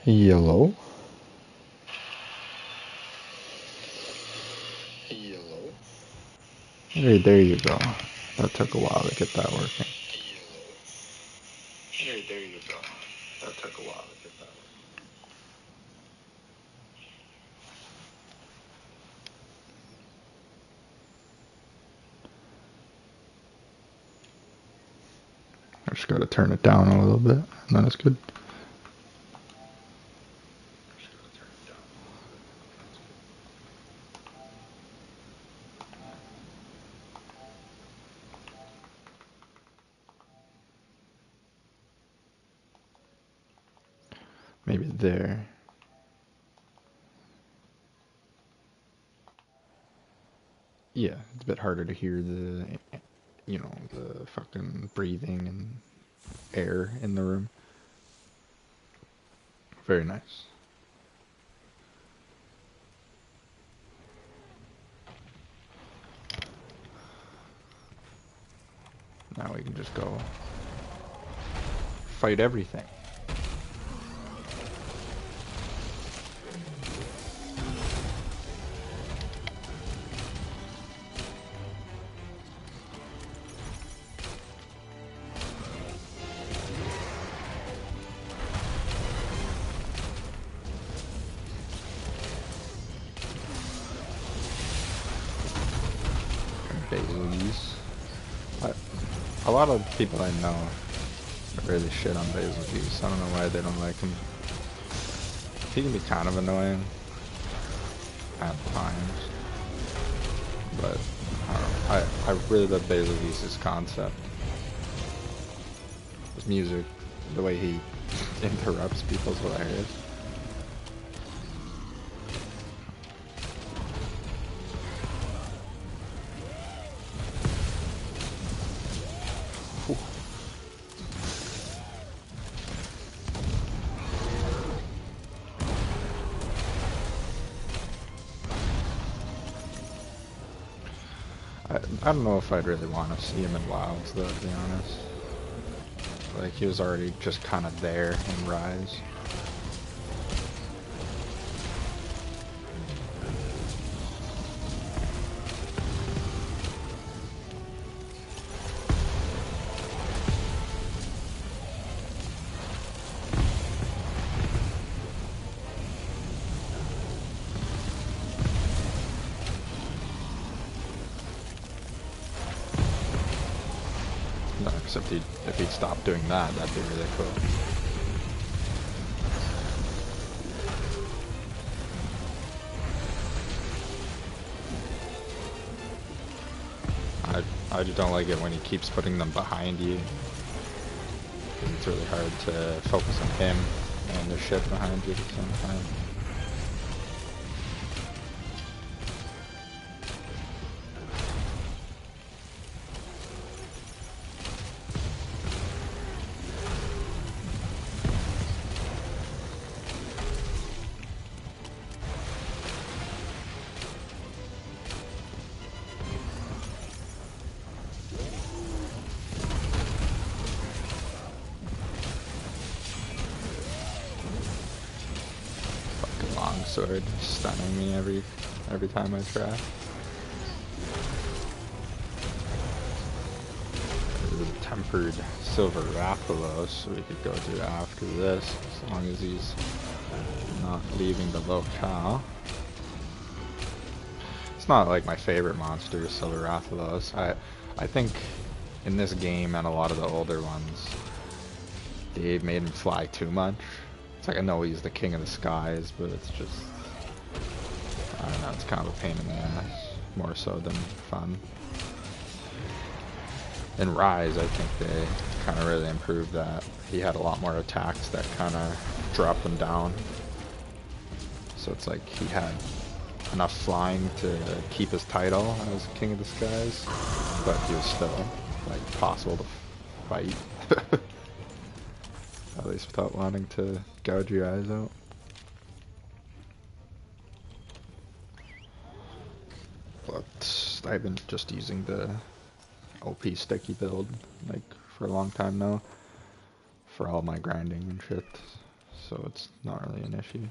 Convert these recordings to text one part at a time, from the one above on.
Yellow. Hey, there you go. That took a while to get that working. Hey, there you go. That took a while to get that working. I just gotta turn it down a little bit, and then it's good. Maybe there. Yeah, it's a bit harder to hear the fucking breathing and air in the room. Very nice. Now we can just go fight everything. Basil's. A lot of people I know really shit on Basil's. I don't know why they don't like him. He can be kind of annoying at times, but I don't know. I really love Basil's concept. His music, the way he interrupts people's hilarious. I don't know if I'd really want to see him in Wilds, though, to be honest. Like, he was already just kind of there in Rise. No, except if he'd stop doing that, that'd be really cool. I just don't like it when he keeps putting them behind you. It's really hard to focus on him and the shit behind you at the same time. Sword stunning me every time I try. There's a tempered silver Rathalos, so we could go do after this, as long as he's not leaving the locale. It's not like my favorite monster, Silver Rathalos. I think in this game and a lot of the older ones, they've made him fly too much. It's like, I know he's the king of the skies, but it's just, I don't know, it's kind of a pain in the ass, more so than fun. In Rise, I think they kind of really improved that. He had a lot more attacks that kind of dropped them down. So it's like he had enough flying to keep his title as King of the Skies, but he was still, like, possible to fight. At least without wanting to gouge your eyes out. But I've been just using the OP sticky build, like, for a long time now. For all my grinding and shit. so it's not really an issue.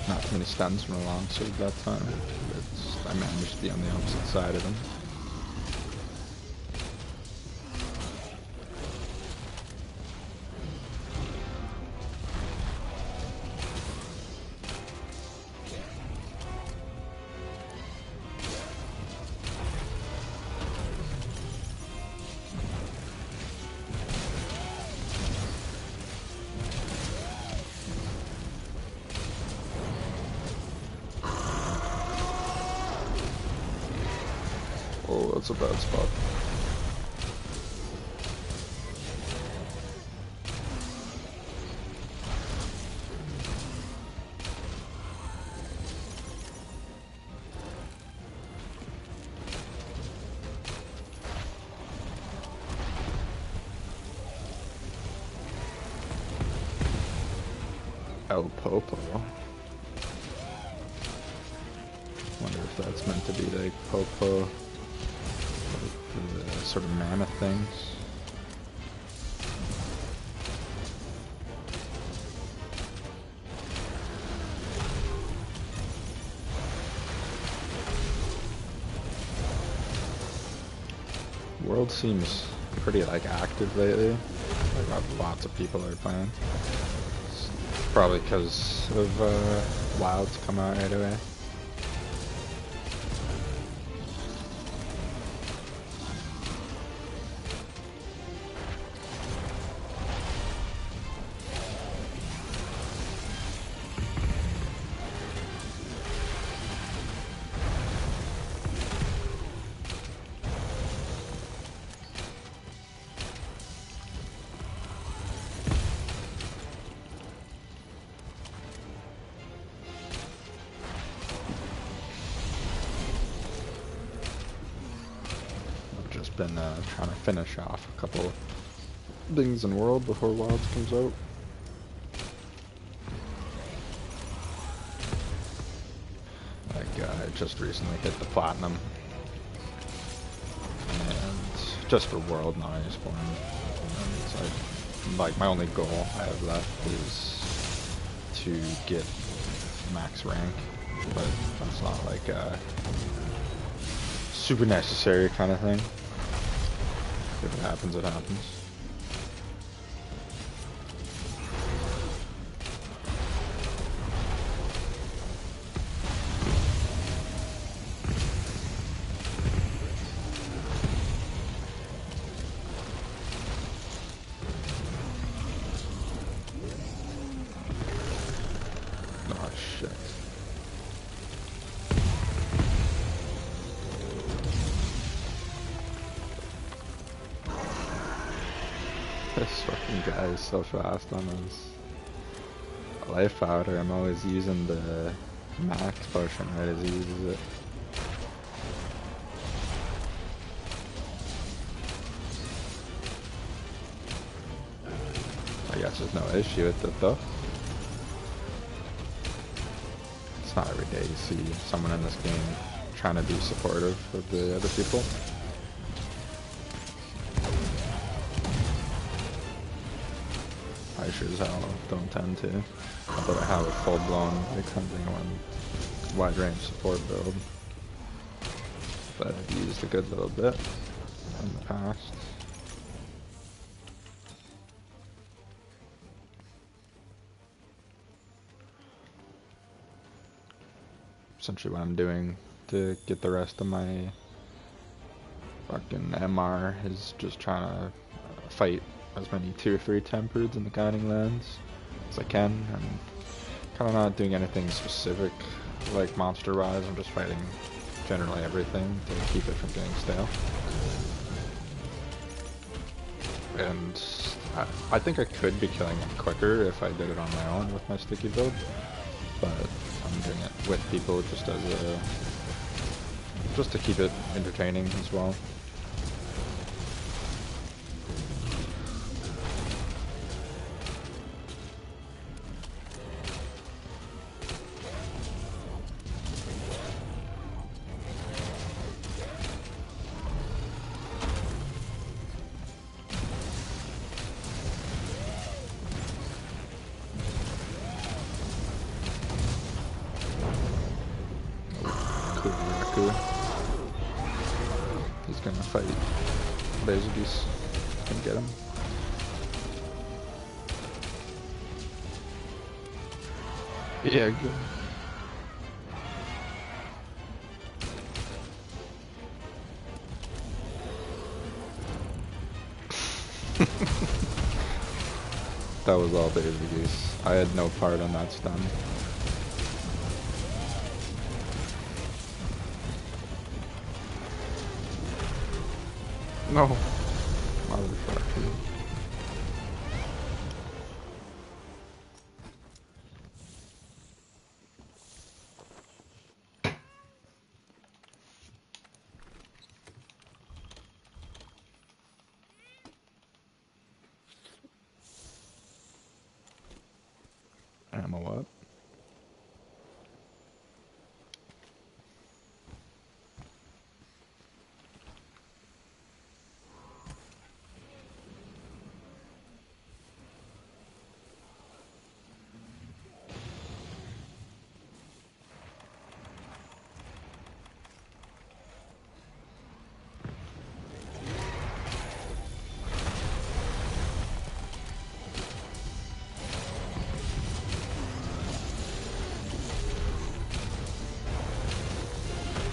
Not too many stuns from a long sword that time. I managed to be on the opposite side of them. Oh, that's a bad spot. El Popo. Wonder if that's meant to be like Popo, like the sort of mammoth things. World seems pretty like active lately. Like lots of people are playing. It's probably because of Wilds come out right away. Been trying to finish off a couple things in World before Wilds comes out. Like I just recently hit the platinum, and just for World, not Iceborne. And it's like my only goal I have left is to get max rank, but that's not like a super necessary kind of thing. If it happens, it happens. Oh shit. This fucking guy is so fast on his life powder. I'm always using the max potion right as he uses it. I guess there's no issue with it though. It's not every day you see someone in this game trying to be supportive of the other people. I sure as hell don't tend to. Although I have a full-blown like hunting one wide range support build that I've used a good little bit in the past. Essentially what I'm doing to get the rest of my fucking MR is just trying to fight as many 2 or 3 tempereds in the Guiding Lands as I can, and kind of not doing anything specific like monster wise. I'm just fighting generally everything to keep it from getting stale. And I think I could be killing him quicker if I did it on my own with my sticky build, but I'm doing it with people just as a just to keep it entertaining as well. He's gonna fight Beelzebub. Gonna get him. Yeah, good. That was all Beelzebub. I had no part on that stun. No. Motherfucker. Ammo up.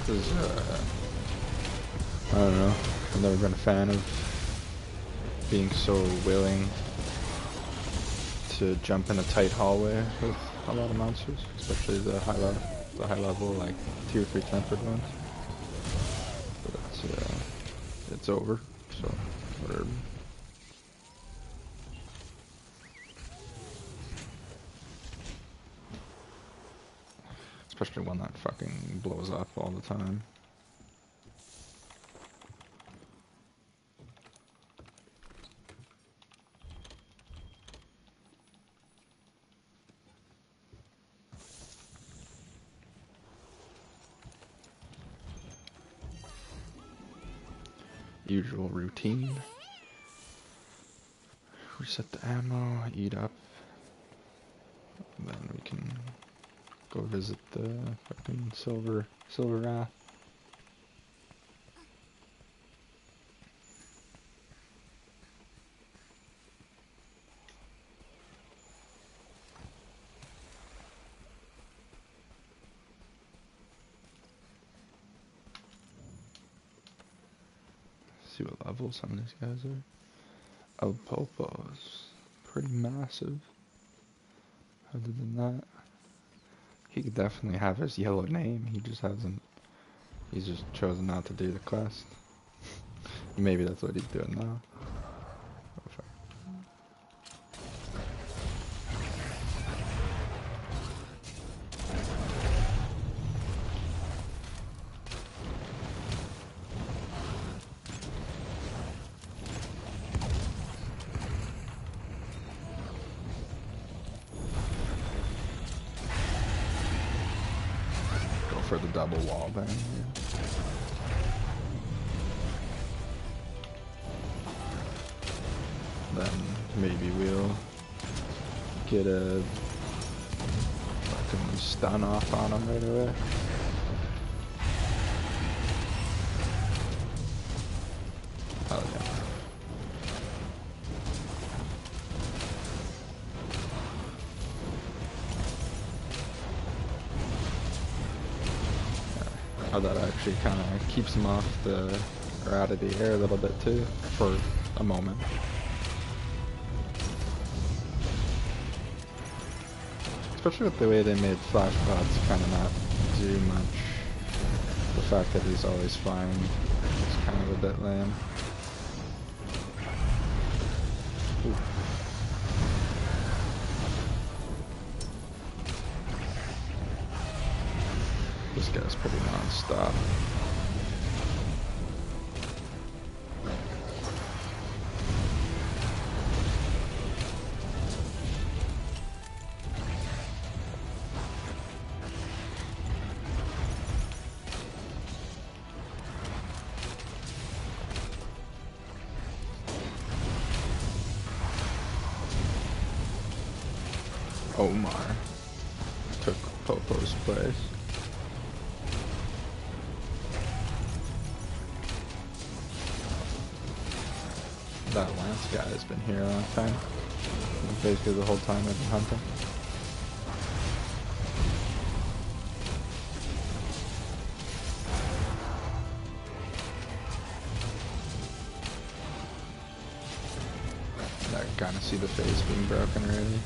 Is, I don't know. I've never been a fan of being so willing to jump in a tight hallway with a lot of monsters, especially the high level like tier 3 tempered ones. But it's over, so whatever. Especially one that fucking blows up all the time. Usual routine. Reset the ammo, eat up, and then we can go visit the fucking Silver Wrath. See what level some of these guys are. El Popo's pretty massive. Other than that, he could definitely have his yellow name. He just hasn't. He's just chosen not to do the quest. Maybe that's what he's doing now. Oh, fuck. Go for the double wall bang here. Then maybe we'll get a fucking stun off on him right away. Oh yeah. Oh, that actually kind of keeps him off the, or out of the air a little bit too, for a moment. Especially with the way they made flash pods kind of not do much. The fact that he's always flying is kind of a bit lame. Ooh. This guy's pretty non-stop. Omar took Popo's place. That Lance guy has been here a long time. Basically the whole time I've been hunting. I can kind of see the face being broken already.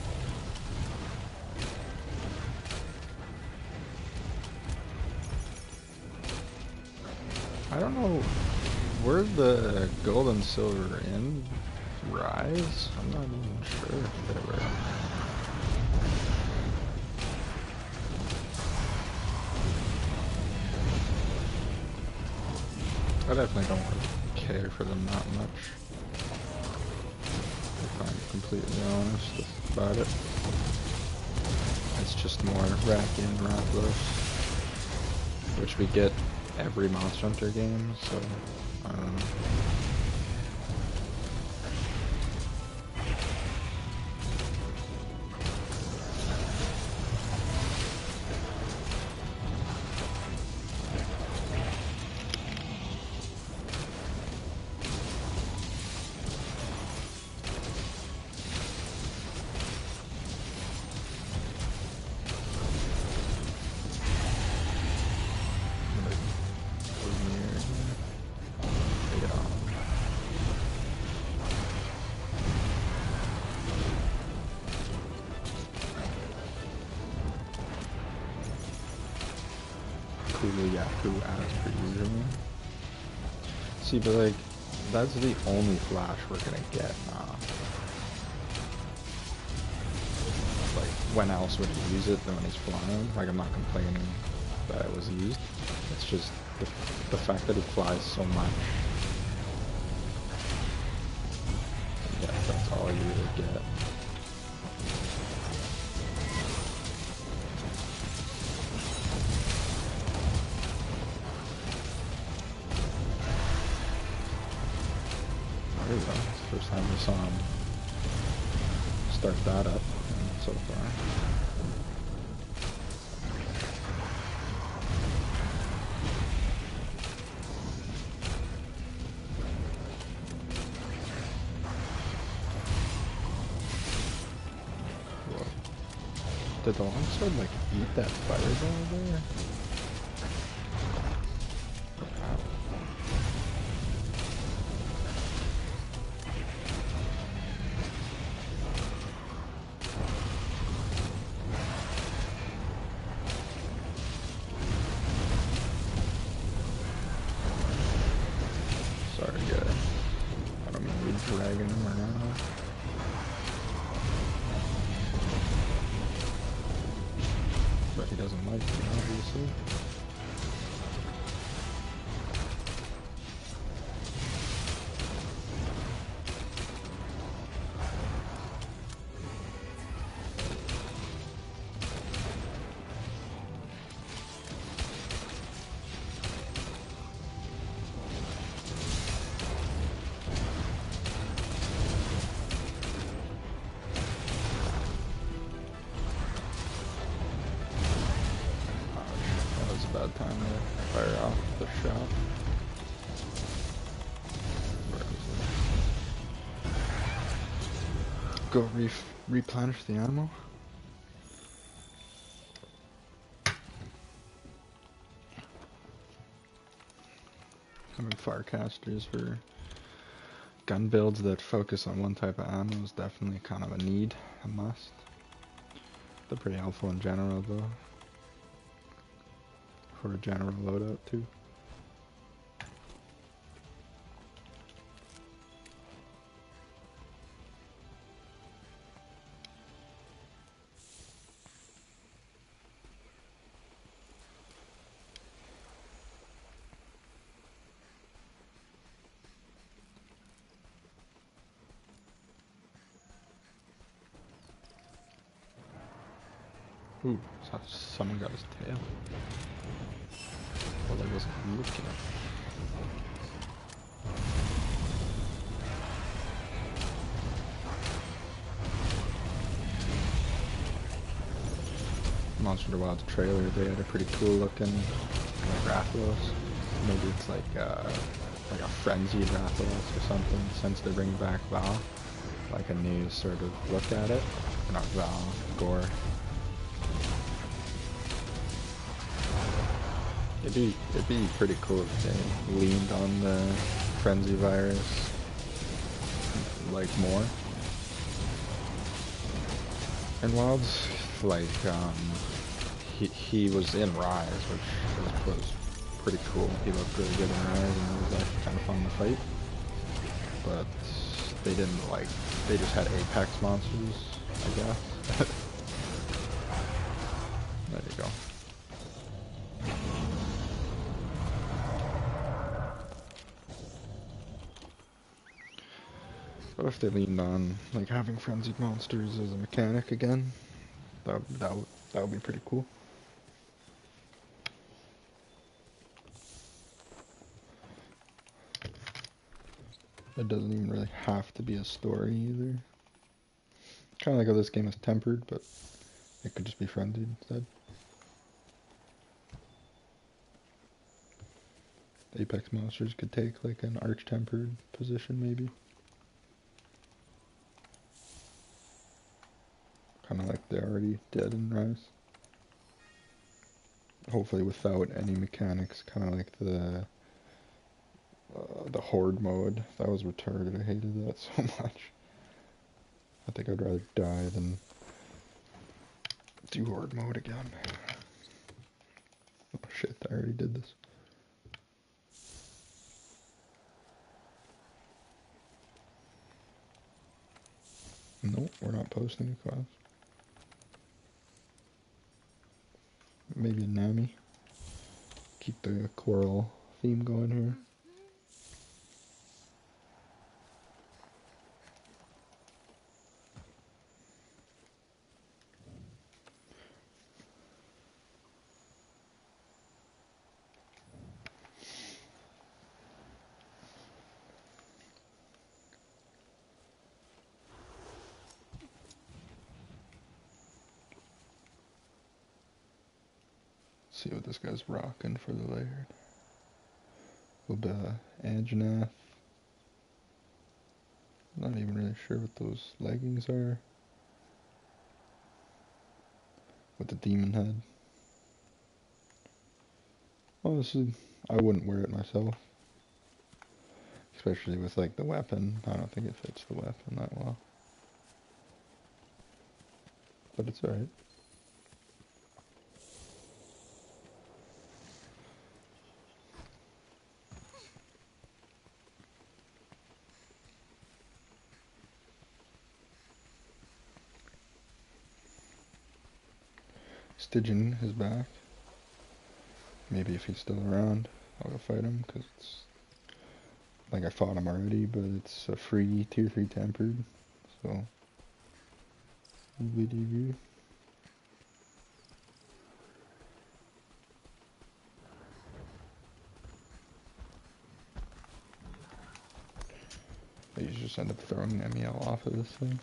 I don't know, where the gold and silver in Rise? I'm not even sure if they were. I definitely don't really care for them that much, if I'm completely honest about it. It's just more Raki and Rathalos, which we get every Monster Hunter game, so I don't know. Yaku as per usual. See, but like, that's the only flash we're gonna get now. Like, when else would he use it than when he's flying? Like, I'm not complaining that it was used. It's just the fact that he flies so much. Yeah, that's all you really get. There we go. It's the first time we saw him start that up so far. Whoa. Did the longsword like eat that fireball there? Sorry guys. I don't mean to be dragging him around. But he doesn't like me, obviously. Bad time to fire off the shot. Where is it? Go replenish the animal. Having Farcasters for gun builds that focus on one type of ammo is definitely kind of a need, a must. They're pretty helpful in general though. For a general loadout too. Ooh, someone got his tail. Well, I wasn't looking. Monster Hunter Wilds trailer, they had a pretty cool looking Rathalos. Maybe it's like a frenzied Rathalos or something, since they're bringing back Val. Like a new sort of look at it. Or not Val, Gore. It'd be pretty cool if they leaned on the frenzy virus like more. And Wilds, like he was in Rise, which was pretty cool. He looked really good in Rise, and it was actually kind of fun to fight. But they didn't they just had Apex monsters, I guess. There you go. What if they leaned on like having frenzied monsters as a mechanic again? That would be pretty cool. It doesn't even really have to be a story either. Kind of like how this game is tempered, but it could just be frenzied instead. Apex monsters could take like an arch-tempered position maybe. Kind of like they already did in Rise. Hopefully without any mechanics, kind of like the Horde mode. That was retarded, I hated that so much. I think I'd rather die than do Horde mode again. Oh shit, I already did this. Nope, we're not posting a class. Maybe a Nami. Keep the coral theme going here. See what this guy's rocking for the layered. A little bit of Anjanath. Not even really sure what those leggings are. With the demon head. Honestly, I wouldn't wear it myself. Especially with like the weapon. I don't think it fits the weapon that well. But it's alright. Stygian is back. Maybe if he's still around, I'll go fight him, because it's... Like, I fought him already, but it's a free tier 3 tempered, so... Video. You just end up throwing MEL off of this thing.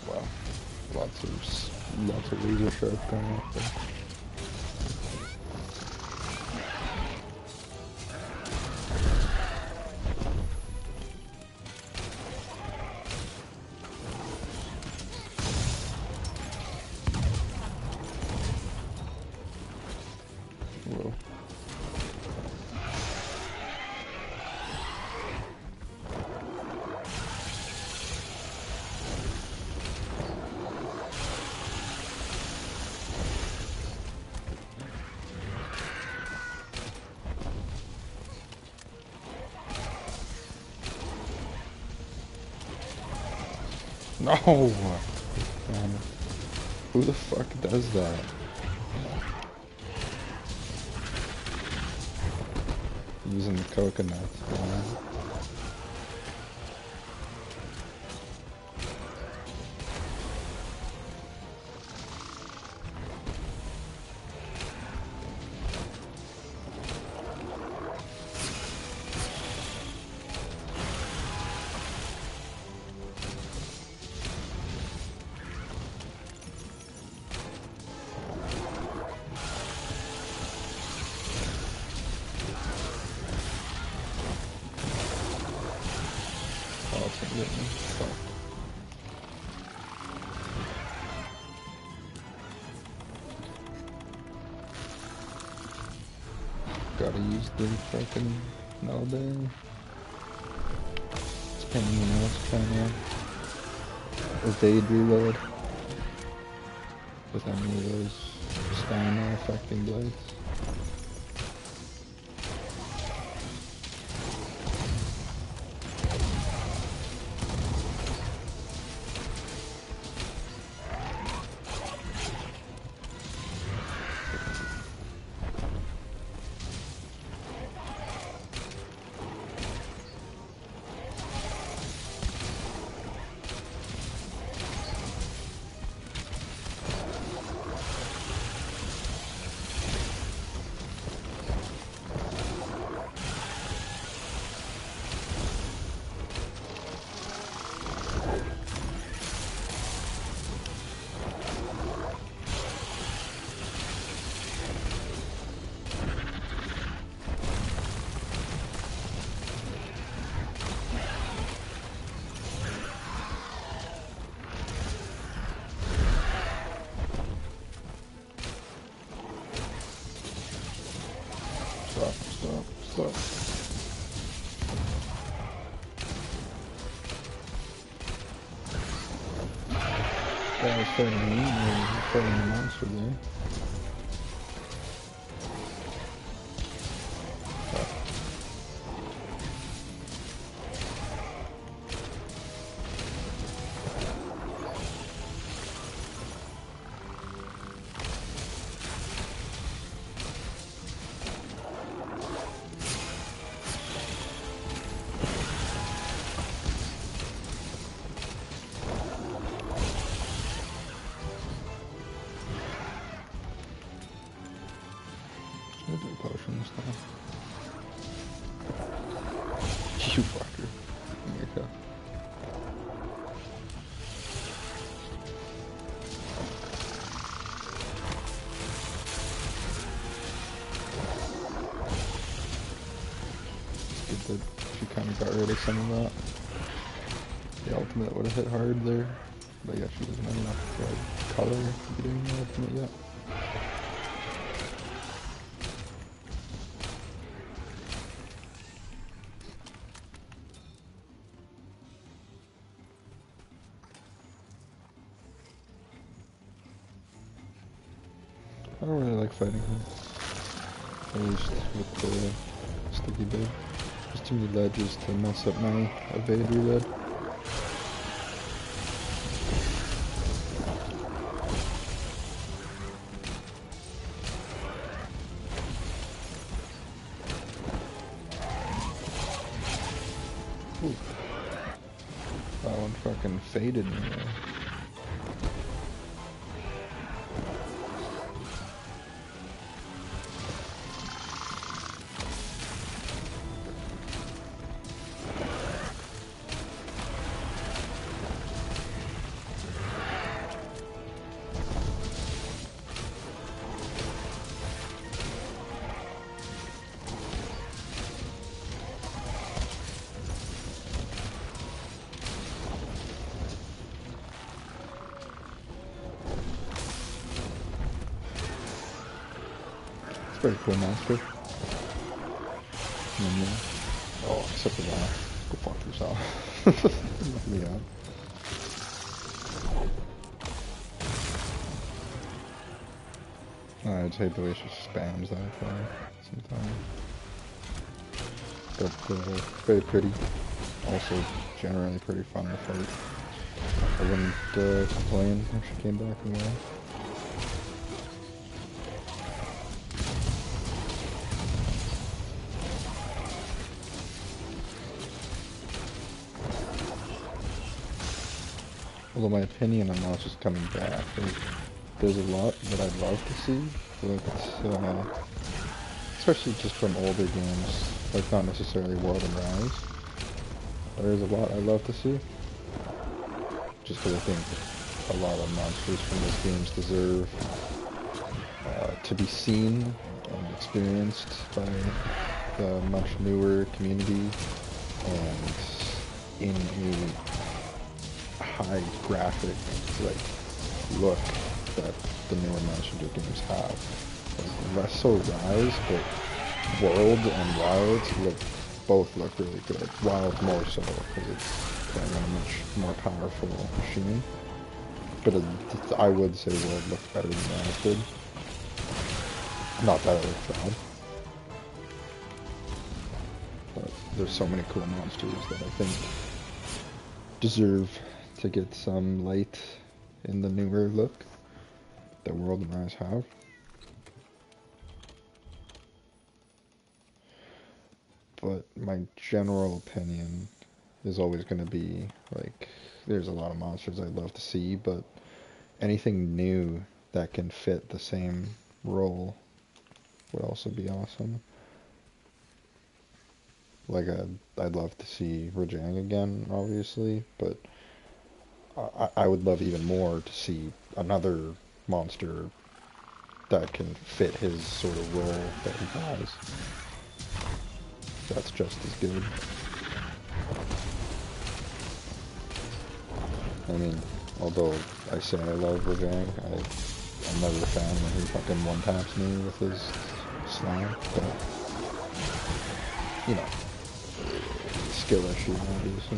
Wow, lots of laser sharp going up there. Whoa. No! Man, who the fuck does that? Using the coconuts, man. Oh, it's gonna get me. Fuck. Gotta use the fucking Melday. It's pain in the nose trying to evade reload with any of those stamina affecting blades. Stop. Yeah, I was fighting me, or fighting the monster there. Should I do a potion this time? You fucker. Give me a cup. It's good that she kind of got rid of some of that. The ultimate would have hit hard there. But yeah, she doesn't have enough color to be doing the ultimate yet. I don't really like fighting him. At least with the sticky bit. There's too many ledges to mess up my evade reload. Ooh. That one fucking faded me there. Pretty cool monster. Yeah. Oh, except for that. Go fuck yourself. Yeah. I just hate the way she spams that thing sometimes. But very pretty. Also generally pretty fun to fight. I wouldn't complain if she came back and well. Although my opinion on monsters coming back, there's a lot that I'd love to see. Like it's, especially just from older games, like not necessarily World and Rise. There's a lot I'd love to see. Just because I think a lot of monsters from those games deserve to be seen and experienced by the much newer community and in a high graphic look that the newer Monster Hunter games have. Like, less so Rise, but World and Wilds both look really good. Wild more so because it's playing on a much more powerful machine. But I would say World looks better than Rise did. Not that it looks bad. But there's so many cool monsters that I think deserve to get some light in the newer look that World and Rise have. But my general opinion is always going to be, like, there's a lot of monsters I'd love to see, but anything new that can fit the same role would also be awesome. Like, I'd love to see Rajang again, obviously, but I would love even more to see another monster that can fit his sort of role that he has. That's just as good. I mean, although I say I love Rajang, I'm never a fan when he fucking one-taps me with his slam, but, you know, skill issue, obviously.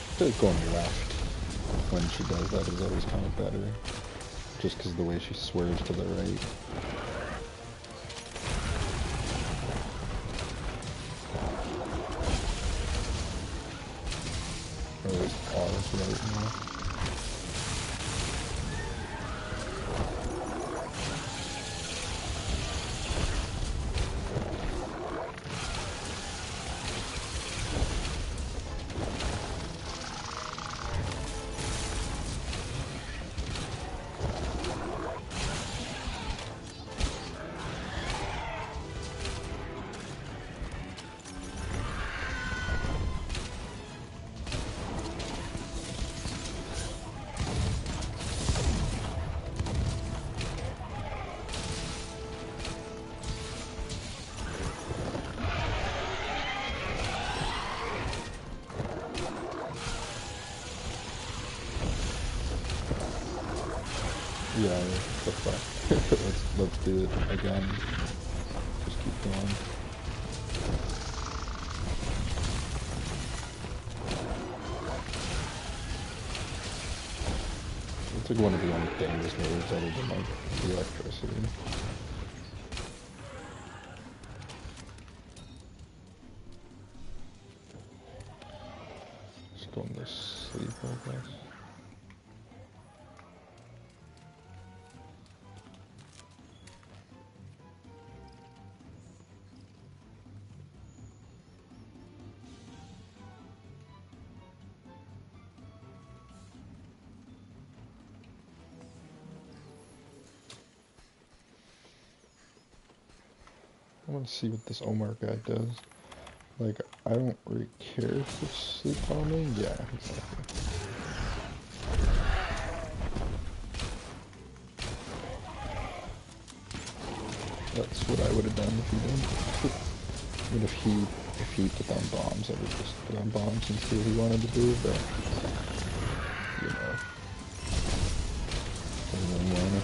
I feel like going left when she does that is always kind of better. Just because of the way she swerves to the right. Or R's right now. Yeah, the fuck. let's do it again. Just keep going. It's like one of the only dangerous moves other than like the electricity. Just going to sleep, I guess. I want to see what this Omar guy does. Like, I don't really care if it's sleep bombing. Yeah, exactly. That's what I would have done if he didn't. I mean, if he put down bombs, I would just put down bombs and see what he wanted to do, but, you know. Doesn't really matter.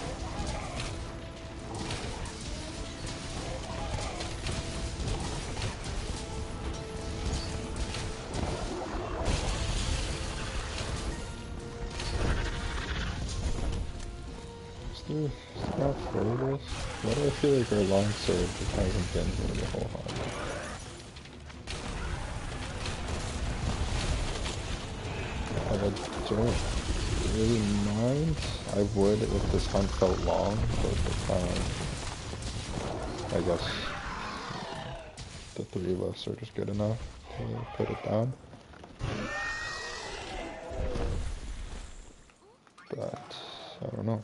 Scott Fergus? Why do I feel like our longsword just hasn't been here the whole hobby? I don't really mind. I would if this hunt felt long, but I guess the three of us are just good enough to put it down. But I don't know.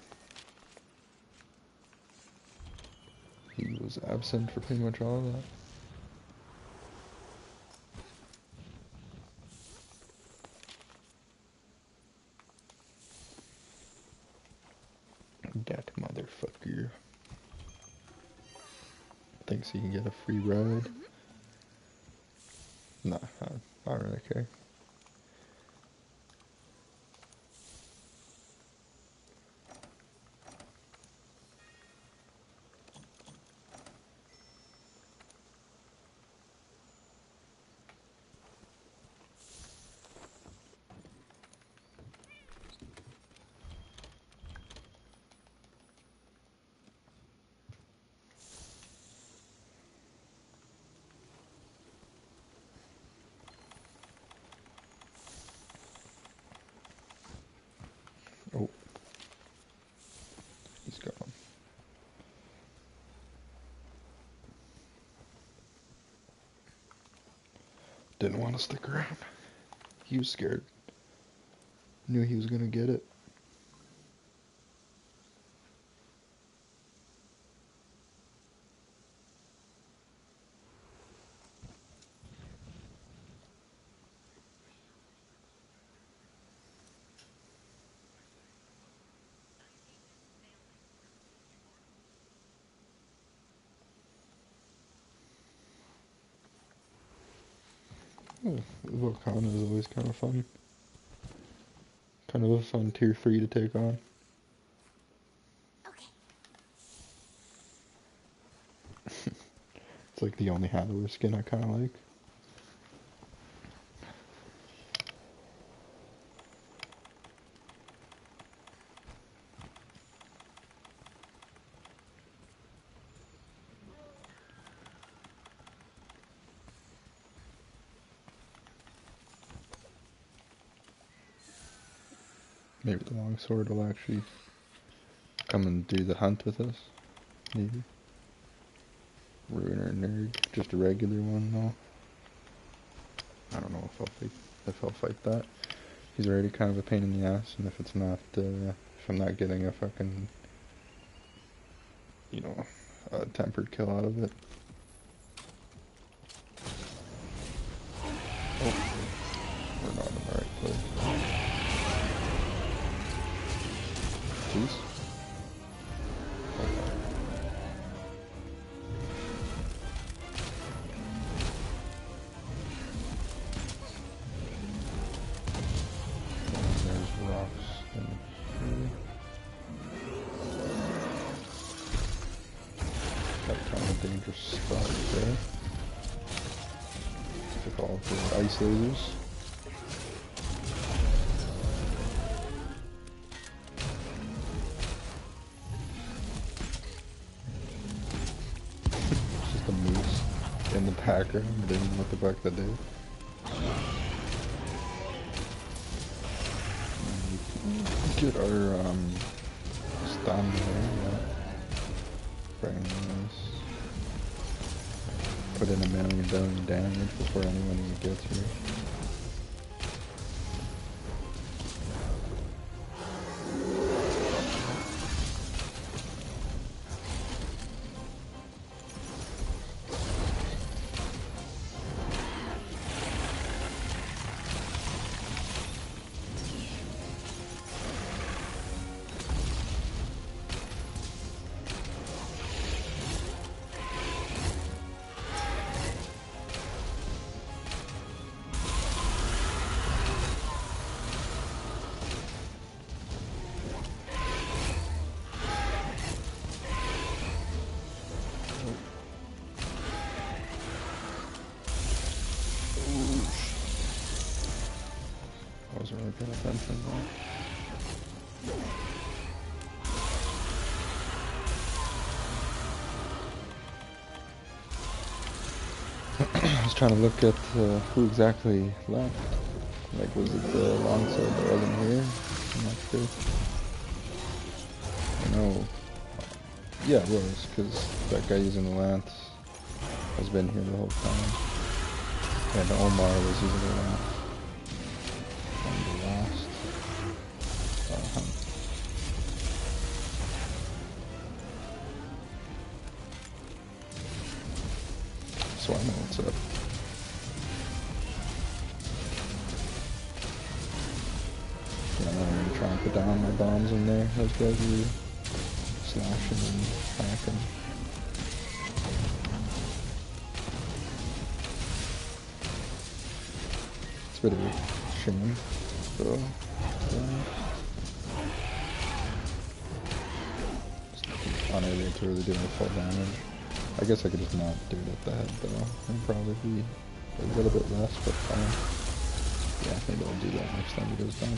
He was absent for pretty much all of that. That motherfucker thinks he can get a free ride. Nah, I don't really care. Oh, he's gone. Didn't want to stick around. He was scared. Knew he was gonna get it. Oh, Volcano is always kind of fun. Kind of a fun tier 3 to take on. Okay. It's like the only Handler skin I kind of like. Maybe the longsword will actually come and do the hunt with us. Maybe. Ruiner nerd. Just a regular one though. I don't know if I'll fight that. He's already kind of a pain in the ass, and if it's not, if I'm not getting a fucking, you know, a tempered kill out of it. Oh, we're not in the right place. Jeez. Okay. There's rocks in here. That kind of dangerous spot there. Took all the ice lasers. It's just a moose in the background. I didn't know what the fuck to do. Get our stun there, yeah. Very nice. Put in a billion damage before anyone even gets here. I wasn't really paying attention though. I was trying to look at who exactly left. Like, was it the longsword that wasn't here? I'm not sure. No. Yeah, it was, because that guy using the lance has been here the whole time. And Omar was using the lance. And the last. So I know what's up. Yeah, I'm gonna try and put down my bombs in there. Those guys are slashing and hacking. It's a bit of a shame, though. Just unable to really do my full damage. I guess I could just not do it at the head, though. It'd probably be a little bit less, but yeah, maybe I'll do that next time it goes down.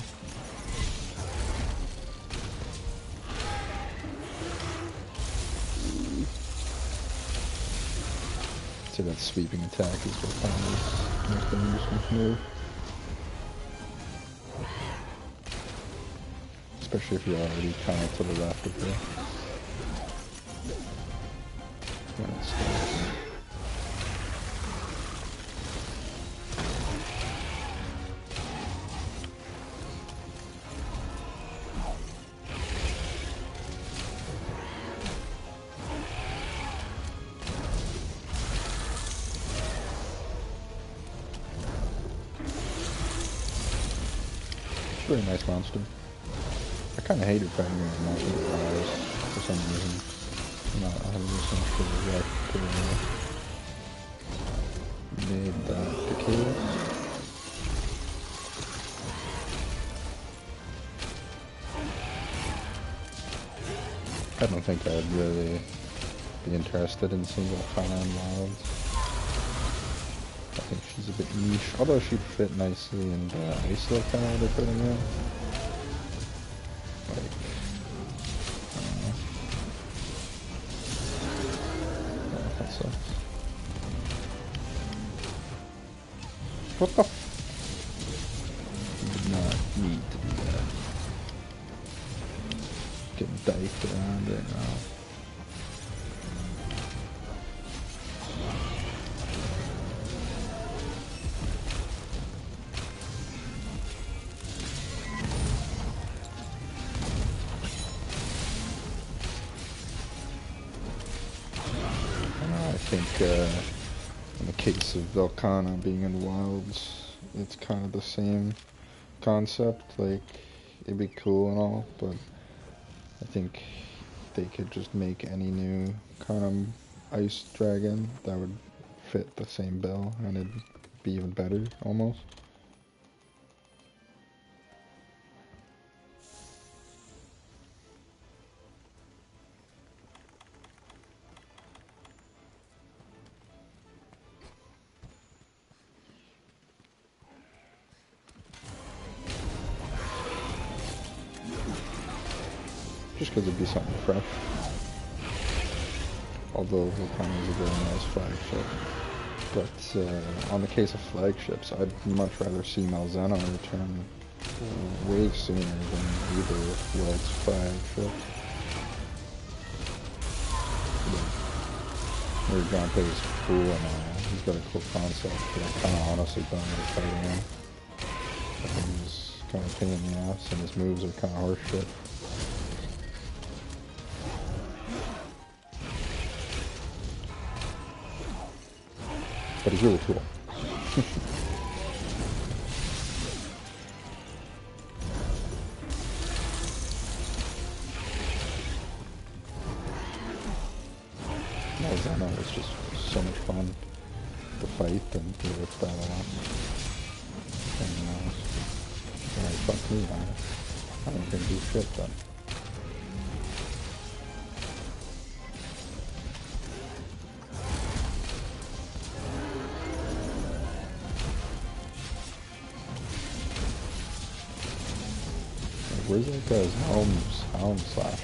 So that sweeping attack is what kind of most dangerous move. Especially if you're already kind of to the left of her. When it starts. Very nice monster. I kind of hated fighting against monster fires for some reason. I'm not 100% sure what made that the case. I don't think I'd really be interested in seeing Volcana in Wilds. I think she's a bit niche, although she'd fit nicely in the Ice Volcano they're putting in. Like, I don't know. Oh, that sucks. What the f— did not need to do that. Getting diked around right now. I think in the case of Velkhana being in the wilds, it's kind of the same concept. Like, it'd be cool and all, but I think they could just make any new kind of ice dragon that would fit the same bill, and it'd be even better, almost. Just because it'd be something fresh. Although Volcano is a very nice flagship. But on the case of flagships, I'd much rather see Malzeno return way sooner than either World's flagship. Urgante is cool and he's got a cool concept, but I kind of honestly don't really fighting him. I think he's kind of a pain in the ass and his moves are kind of horseshit. But he's really cool. Malzeno was just so much fun to fight and to rip that off. And fuck me, I don't think do shit then. Where's that guy's helm slasher?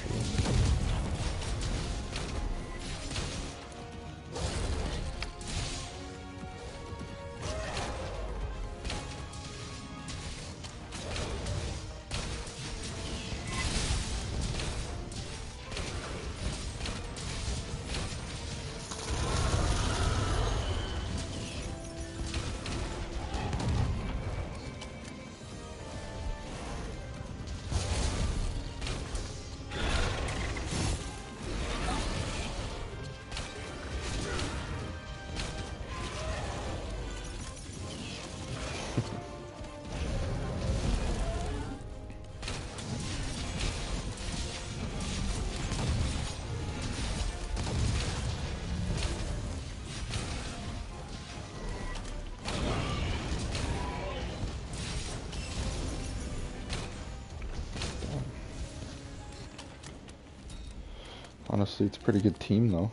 Honestly, it's a pretty good team though.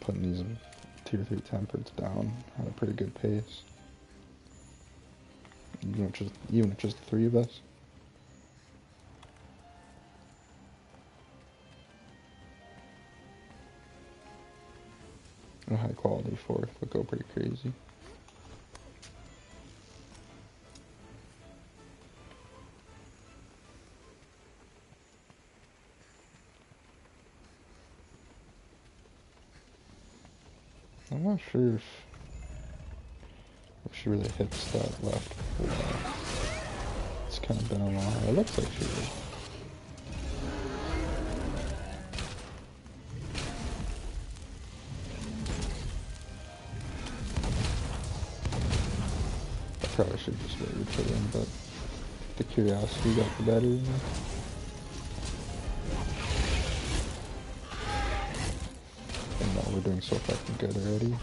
Putting these tier 3 tempereds down at a pretty good pace. Even with just the 3 of us. A high quality 4th would go pretty crazy. I'm not sure if she really hits that left four. It's kind of been a while. It looks like she did. I probably should just wait for them, but the curiosity got the better of me. And now we're doing so fucking good already.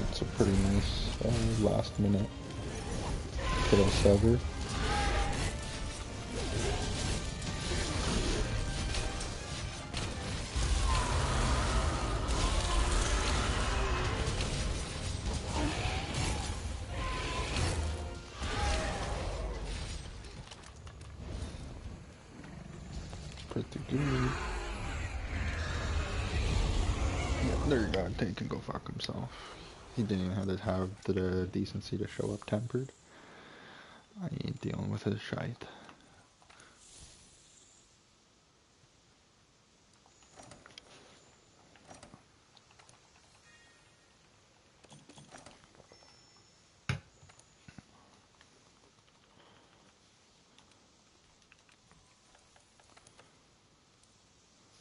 It's a pretty nice last minute kill sever. Pretty good. Yeah, there you go. He can go fuck himself. He didn't even have the decency to show up tempered. I ain't dealing with his shite.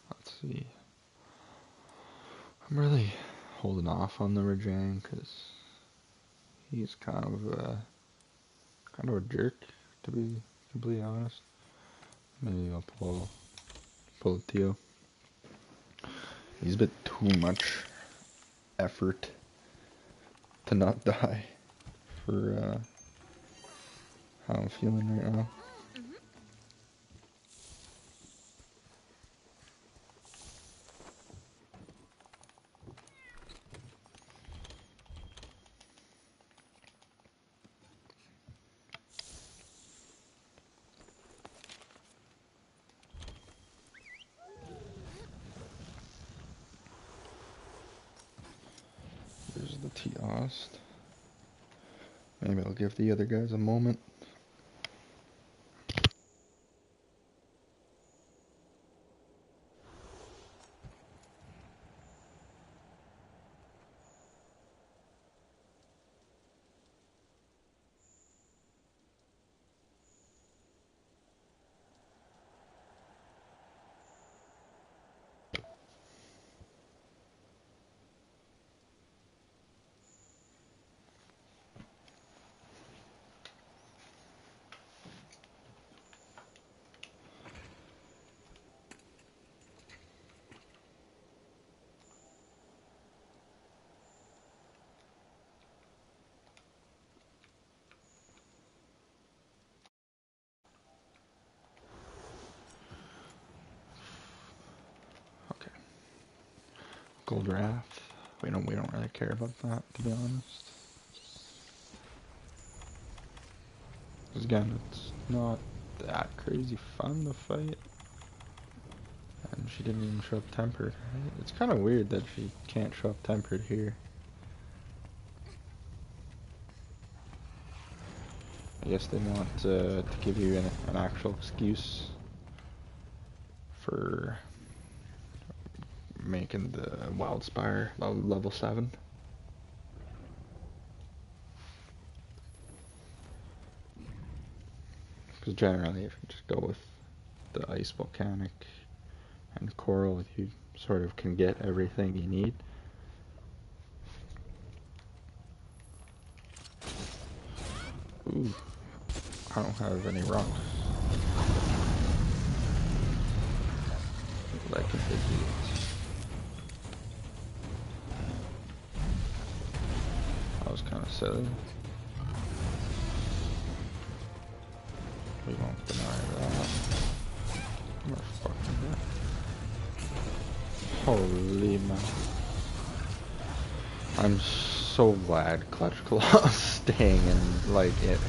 Let's see. I'm really holding off on the Rajang because he's kind of a jerk, to be completely honest. Maybe I'll pull a Theo. He's a bit too much effort to not die for how I'm feeling right now. There's the Teost. Maybe I'll give the other guys a moment. Okay. Gold Wrath. We don't really care about that, to be honest. Because again, it's not that crazy fun to fight. And she didn't even show up tempered, right? It's kind of weird that she can't show up tempered here. I guess they want to give you an actual excuse for making the Wildspire level 7. Because Because generally, if you just go with the ice volcanic and coral, you sort of can get everything you need. Ooh, I don't have any rocks. Like an idiot. That was kind of silly. We won't deny that. Motherfucker. Holy man. I'm so glad Clutch Claw is staying in, like, it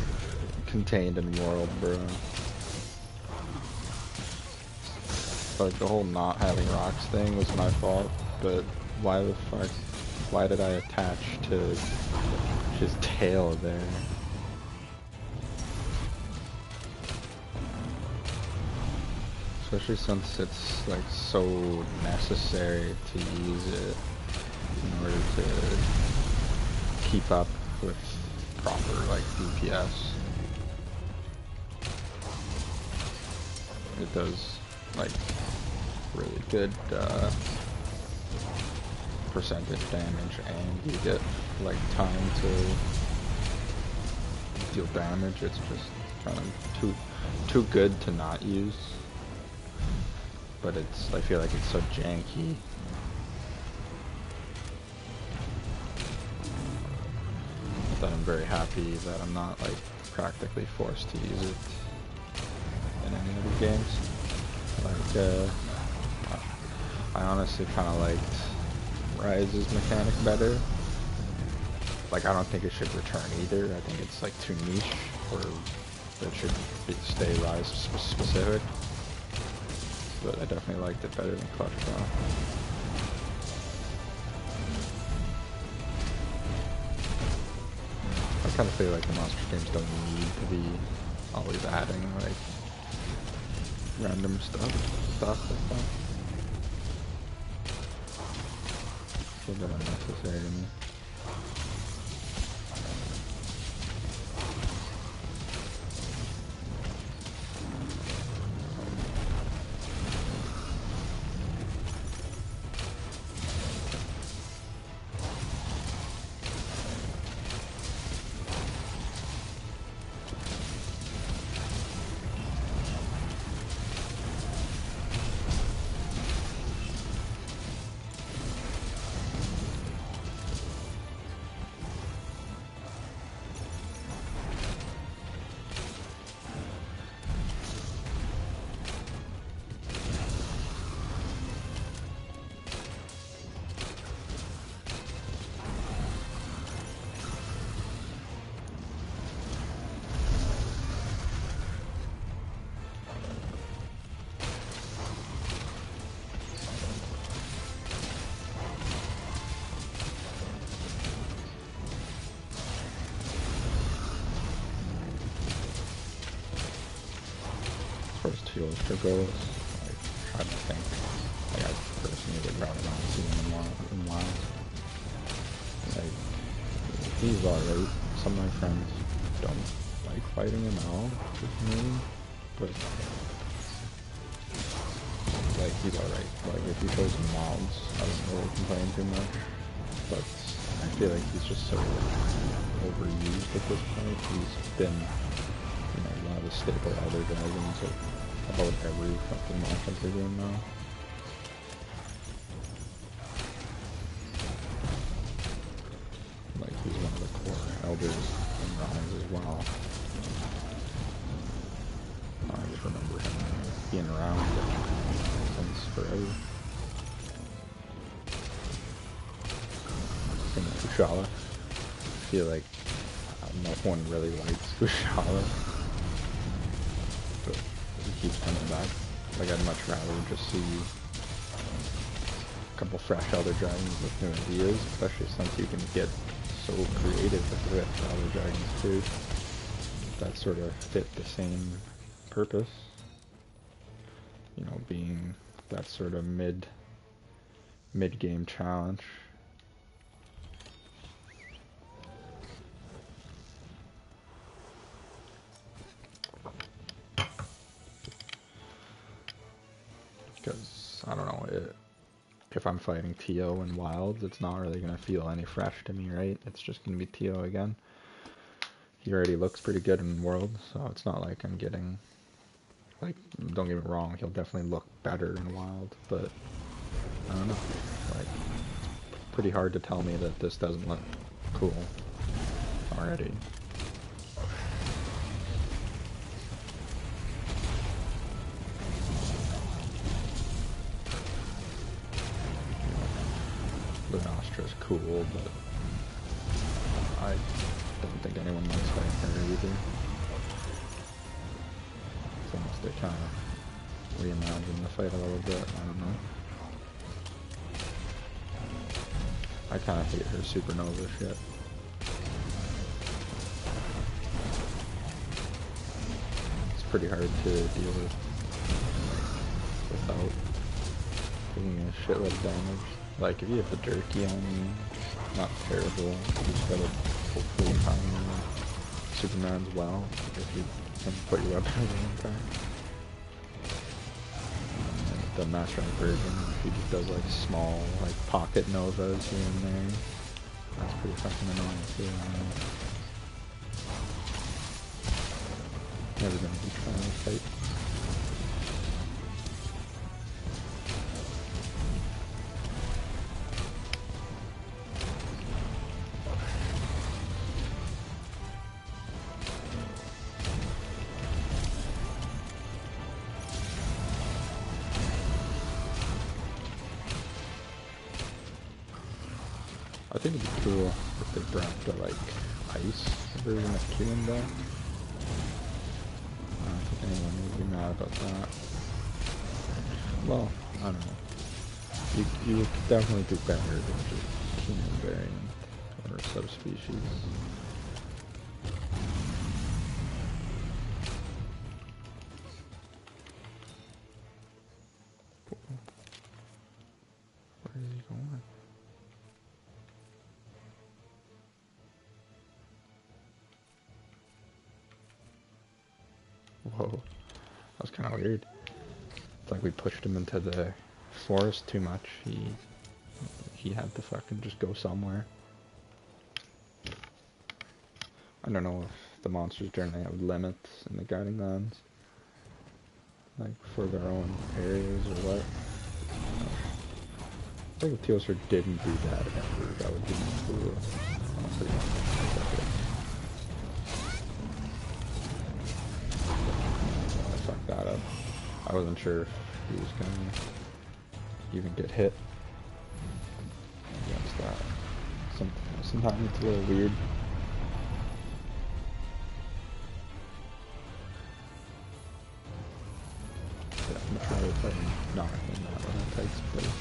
contained in World, bro. Like, the whole not having rocks thing was my fault, but why the fuck, why did I attach to his tail there? Especially since it's, like, so necessary to use it in order to keep up with proper, like, DPS. It does, like, really good percentage damage, and you get, like, time to deal damage. It's just kind of too good to not use. But it's, I feel like it's so janky. That I'm very happy that I'm not, like, practically forced to use it in any of the games. Like, I honestly kind of liked Rise's mechanic better. Like, I don't think it should return either. I think it's, like, too niche, or it should stay Rise specific. But I definitely liked it better than Clutch Claw. I kind of feel like the monster games don't need to be always adding, like, random stuff like that. It's a bit unnecessary to me. First two Ultra goes, I try to think. Like, I personally would rather not see him in WoW. Like, he's alright. Some of my friends don't like fighting him at all, for some reason. But, like, he's alright. Like, if he shows some mods, I don't really complain too much. But I feel like he's just so overused at this point. He's been, you know, one of the staple Elder Dragons of about every fucking Monster game now. Like, he's one of the core Elders in Rise as well. I just remember him being around since forever. And Kushala. I feel like no one really likes Kushala. But he keeps coming back. Like, I'd much rather just see a couple fresh Elder Dragons with new ideas, especially since you can get so creative with Elder Dragons too. That sort of fit the same purpose. You know, being that sort of mid-game challenge. Because, I don't know, if I'm fighting Tio in Wilds, it's not really going to feel any fresh to me, right? It's just going to be Tio again. He already looks pretty good in World, so it's not like I'm getting... Like, don't get me wrong, he'll definitely look better in Wild, but... I don't know. Like, it's pretty hard to tell me that this doesn't look cool already. Lunostra's cool, but I don't think anyone likes fighting her either. It's almost they kind of reimagine the fight a little bit, I don't know. I kind of hate her supernova shit. It's pretty hard to deal with without taking a shitload of damage. Like, if you have the jerky on you, not terrible. You just gotta hopefully time Superman's well if you can put your weapon in time. The Master Rank version, he just does like small, like pocket novas here and there. That's pretty fucking annoying too. Never gonna be trying to fight. I think it'd be cool if they brought the, like, ice version of Kieran back. I don't think anyone would be mad about that. Well, I don't know. You would definitely do better than just Kieran variant or subspecies. Where is he going? Whoa, that was kind of weird. It's like we pushed him into the forest too much. He had to fucking just go somewhere. I don't know if the monsters generally have limits in the Guiding Lands, like for their own areas or what. I think if Teosur didn't do that ever, that would be cool. Honestly, that up. I wasn't sure if he was gonna even get hit against that. Sometimes it's a little weird. Yeah, I'm trying to play Narc in that tight space.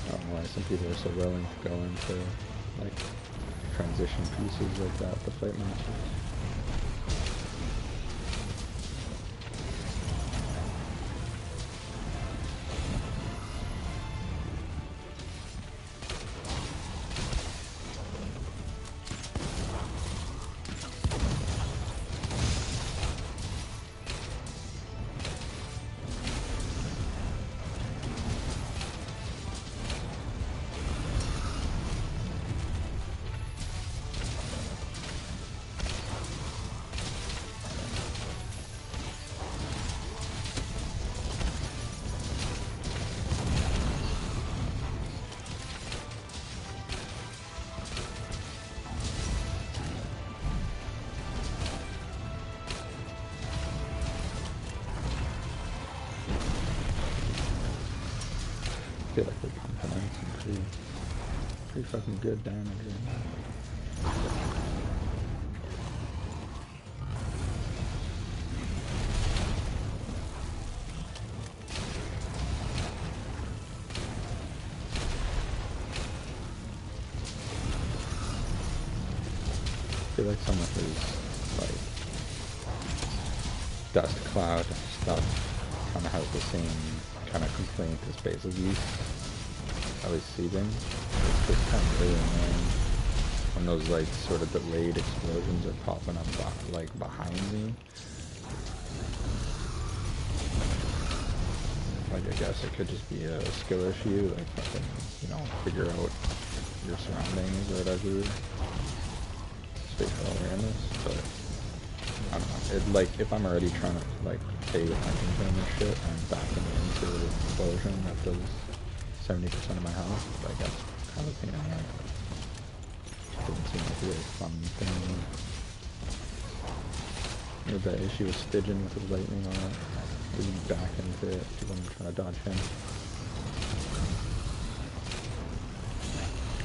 I don't know why some people are so willing to go into like transition pieces like that to fight monsters. I feel like they're pumping in some pretty fucking good damage right now. I feel like some of his like dust cloud stuff kind of has the same kind of complaint as Basil Yeast, at least seeding. It's just kind of really annoying when those like sort of delayed explosions are popping up like behind me. Like, I guess it could just be a skill issue, like, fucking, you know, figure out your surroundings or whatever. Spatial awareness, but I don't know. It, like, if I'm already trying to, like, pay attention to him and shit, I'm backing into the explosion that does 70% of my health. Like, that's kind of a pain in the neck. Doesn't seem like a really fun thing. With that issue with Stygian with his lightning on it. You back into it when you're trying to dodge him.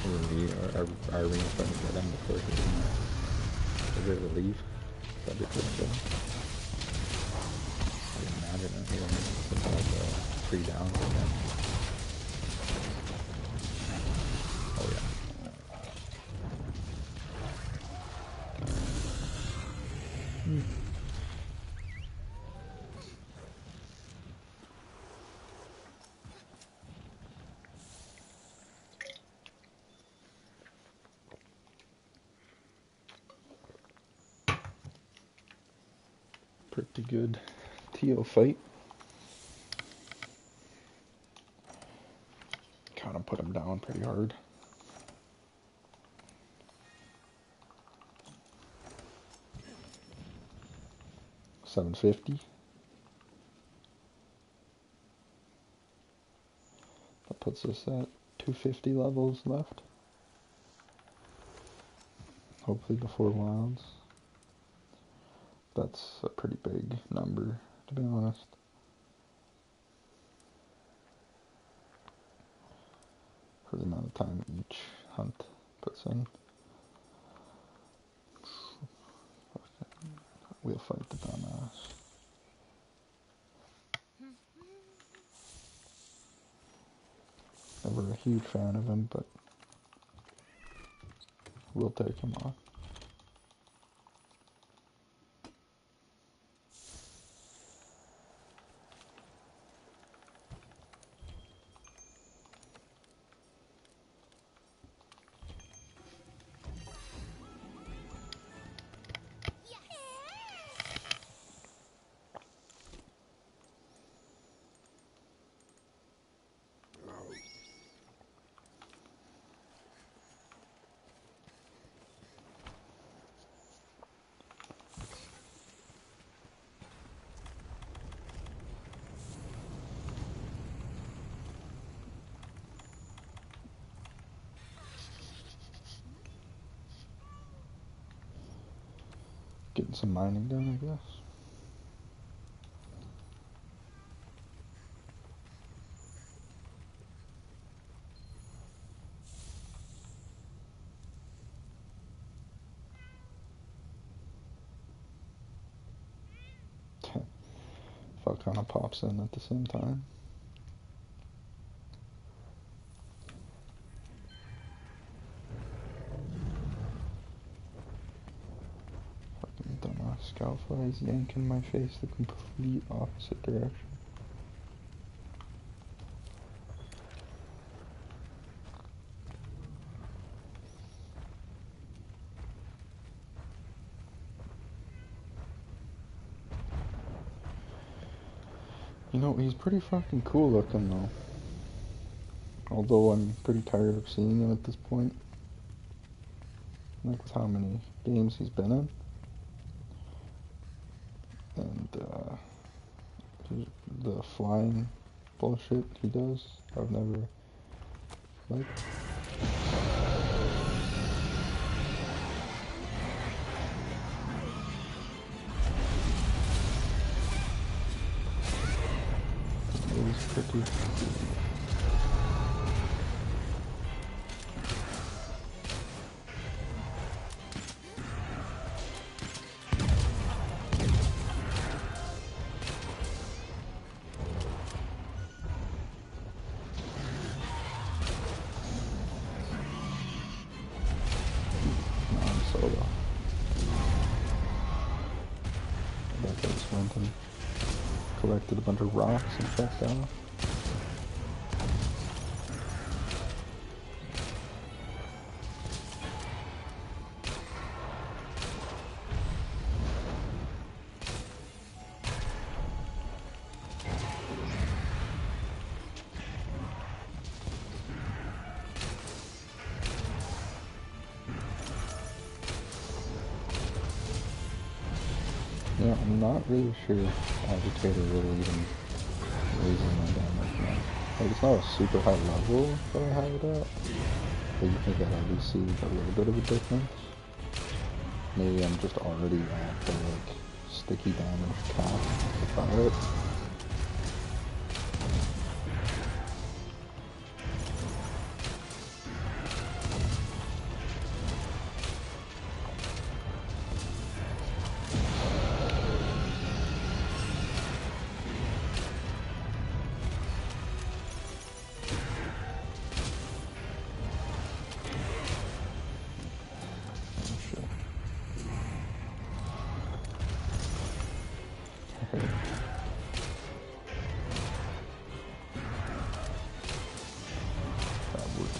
Or our arena trying to get him before he is it relief? That'd be pretty cool. I can imagine it here with all the 3 downs again. Oh yeah. Pretty good Teal fight. Kind of put him down pretty hard. $750. That puts us at 250 levels left. Hopefully before wilds. That's a pretty big number, to be honest. For the amount of time each hunt puts in. We'll fight the dumbass. Never a huge fan of him, but we'll take him on. Getting some mining done, I guess. Fuck kind of pops in at the same time. Fucking dumbass Scoutfly is yanking my face the complete opposite direction. You know, he's pretty fucking cool looking though. Although I'm pretty tired of seeing him at this point. Like with how many games he's been in. And the flying bullshit he does, I've never liked. He's pretty. Solo. I just went and collected a bunch of rocks and checked out. Yeah, I'm not really sure Agitator really even raises my damage now. Like, it's not a super high level that I have it at, but you think I'd at least see like, a little bit of a difference. Maybe I'm just already at the like sticky damage cap without it.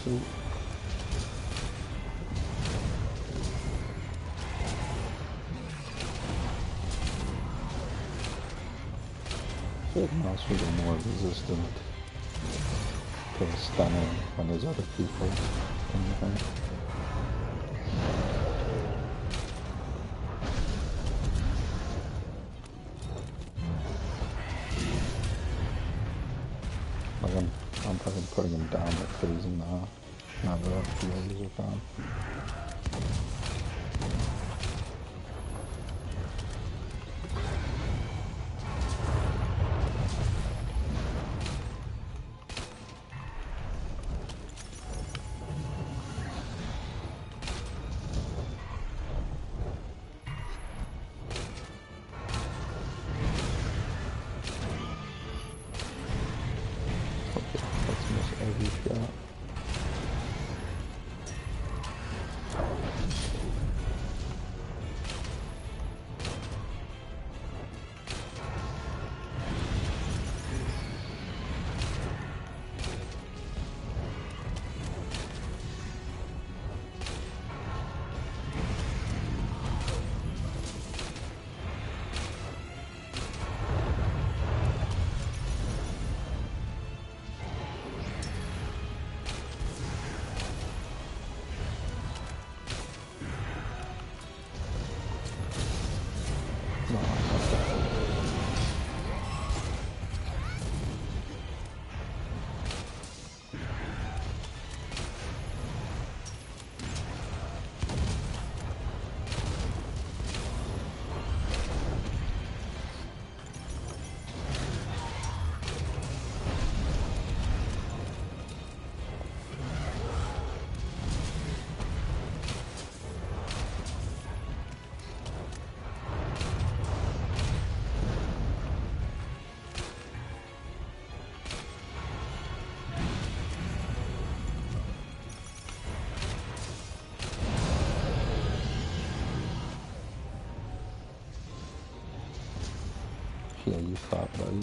So I feel like monsters are more resistant to stunning when there's other people in the thing. Like I'm fucking putting him down like crazy now. Now that the others are gone. Okay, let's miss every shot. No, yeah, you thought, buddy.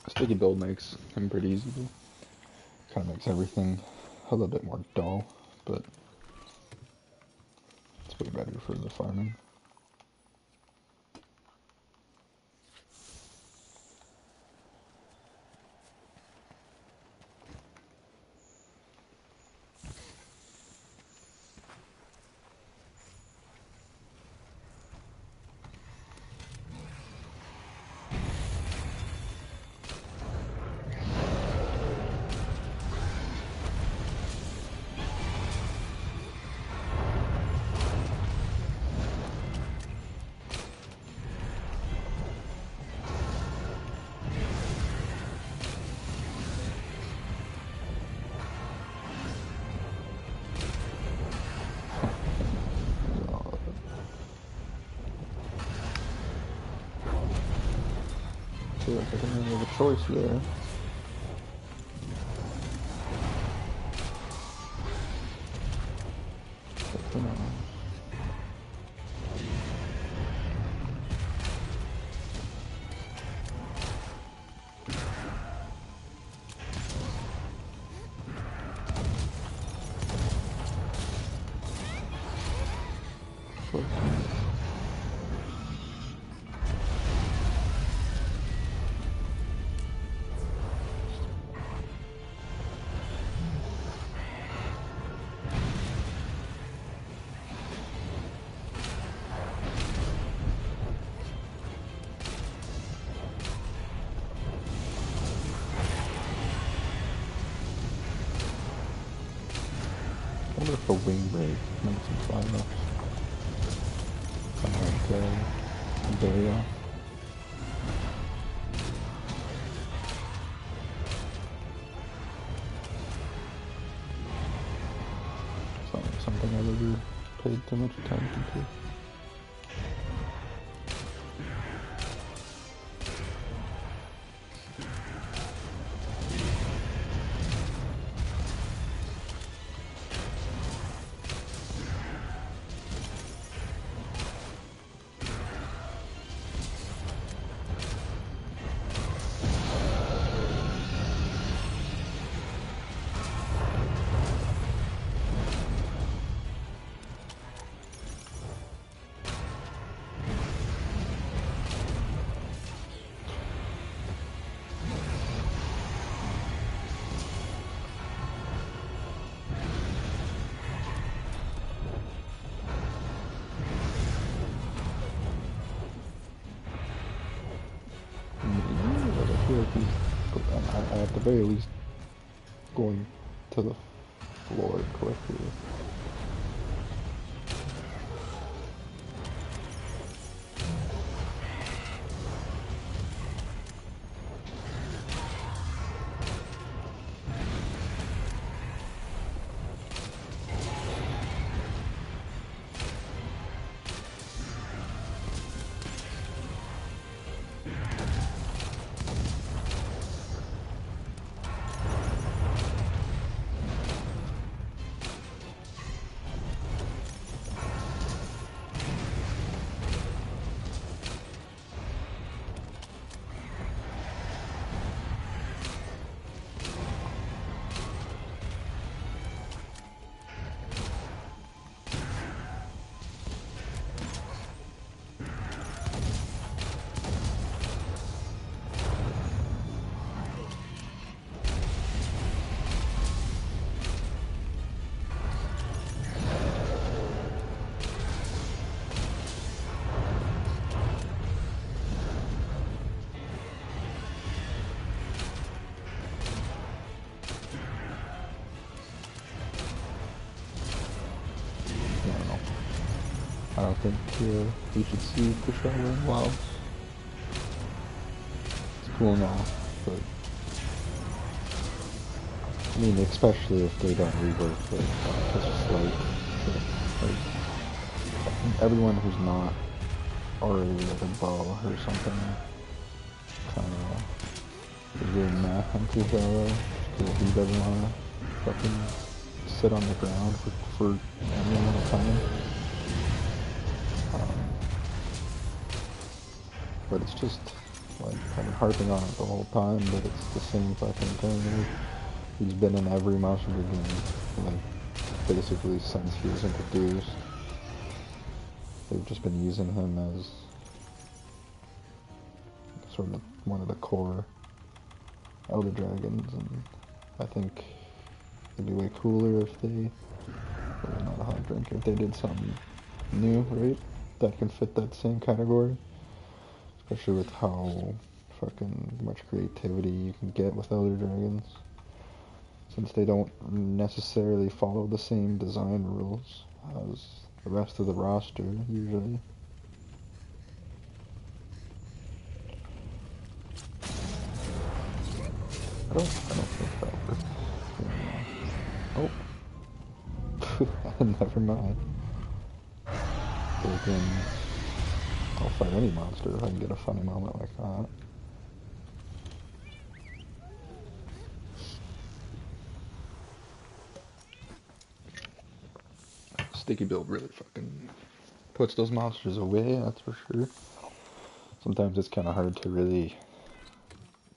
Sticky build makes him pretty easy though. Kind of makes everything a little bit more dull, but it's way better for the farming. I feel like I didn't really have a choice there. But, you know. fuck? I wonder if a wing break makes him fly enough. Kind of like Dario. It's not something I've ever paid too much attention to. But I feel like he's, at the very least, going to the floor quickly. I don't know. I don't think we should see Kushala in WoW. It's cool now, but I mean, especially if they don't rework it. It's just like everyone who's not already like a bow or something kind of is really mad on Kushala because he doesn't want to fucking sit on the ground for any amount of time. But it's just like I've been harping on it the whole time, but it's the same fucking thing. He's been in every Master game, like basically since he was introduced. They've just been using him as sort of one of the core Elder Dragons, and I think it'd be way cooler if they, well, not a hot drink, if they did something new, right? That can fit that same category. Especially with how fucking much creativity you can get with Elder Dragons. Since they don't necessarily follow the same design rules as the rest of the roster, usually. I don't think that works. Oh. Never mind. Freaking, I'll fight any monster if I can get a funny moment like that. Sticky build really fucking puts those monsters away, that's for sure. Sometimes it's kind of hard to really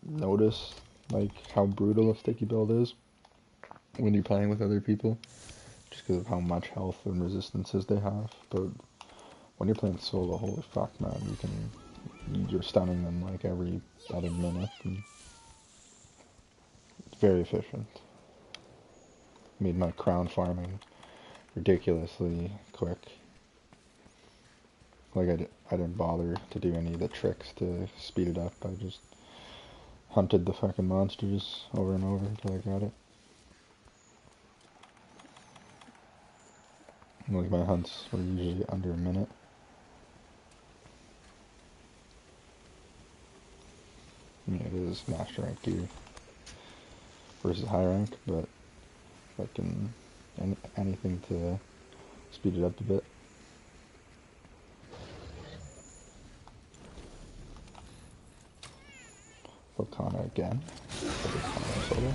notice like how brutal a sticky build is when you're playing with other people, just because of how much health and resistances they have. But when you're playing solo, holy fuck, man, you're stunning them like every other minute, and it's very efficient. Made my crown farming ridiculously quick. Like I didn't bother to do any of the tricks to speed it up. I just hunted the fucking monsters over and over until I got it. Like my hunts were usually under a minute. I mean, it is master rank gear versus high rank, but fucking anything to speed it up a bit. Volcana again. Volcana solo.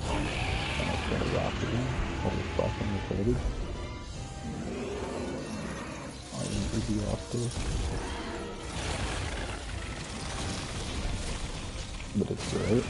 And it's gonna rock again. Holy fuck, I'm retarded. I need to be off there. But it's great.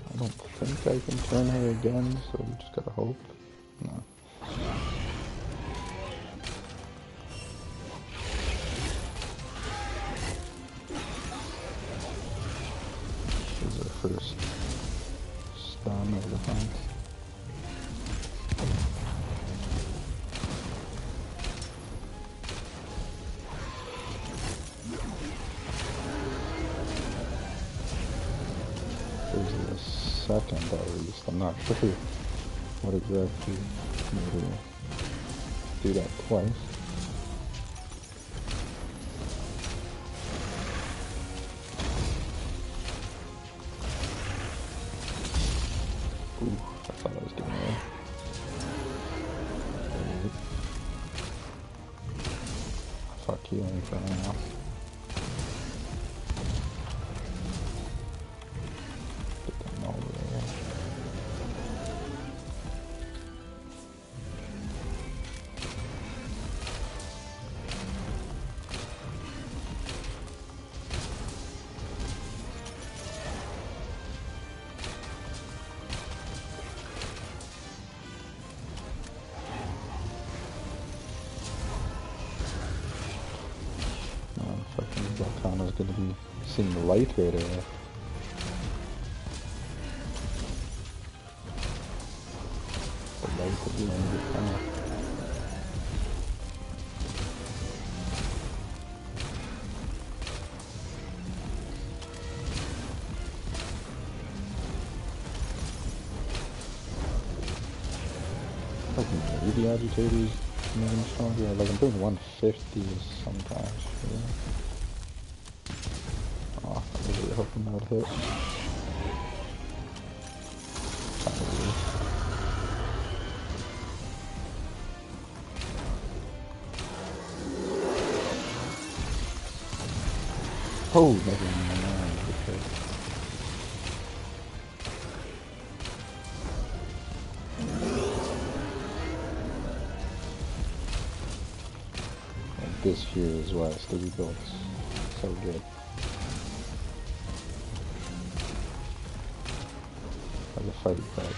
I don't think I can turn her again, so we just gotta hope. No. This is our first stun of the hunt. There's the second at least. I'm not sure what exactly made her do that twice. Ooh, I thought I was getting away. Fuck healing for now. Get them all there. Fucking Volcano's gonna be seeing the light right away. The light of the end of the tunnel. Fucking maybe agitators making stronger. Like I'm doing 150 sometimes. Yeah. Oh, I was really hoping that would hit. Probably. Oh, never mind. Okay. And this here is why it's the rebuilds so good. Like a fight that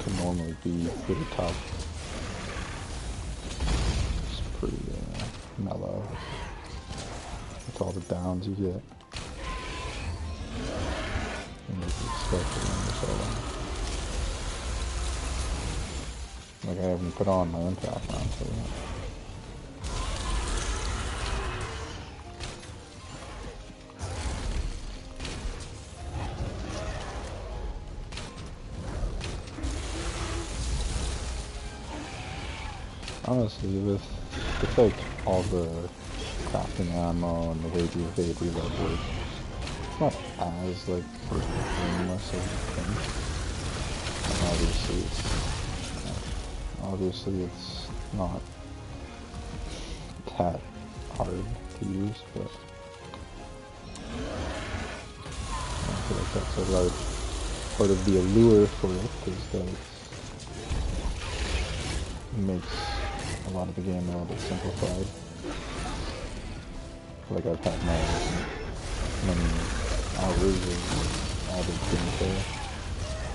could normally be pretty tough. It's pretty mellow with all the downs you get. And you can expect it in the solo. Like I haven't put on my impact round for that. Honestly, with like all the crafting ammo and the way the evade reload works, it's not as like painless as you think. And obviously it's not that hard to use, but I feel like that's a large part of the allure for it is that it makes a lot of the game a little bit simplified. Like I've had many hours of average gameplay,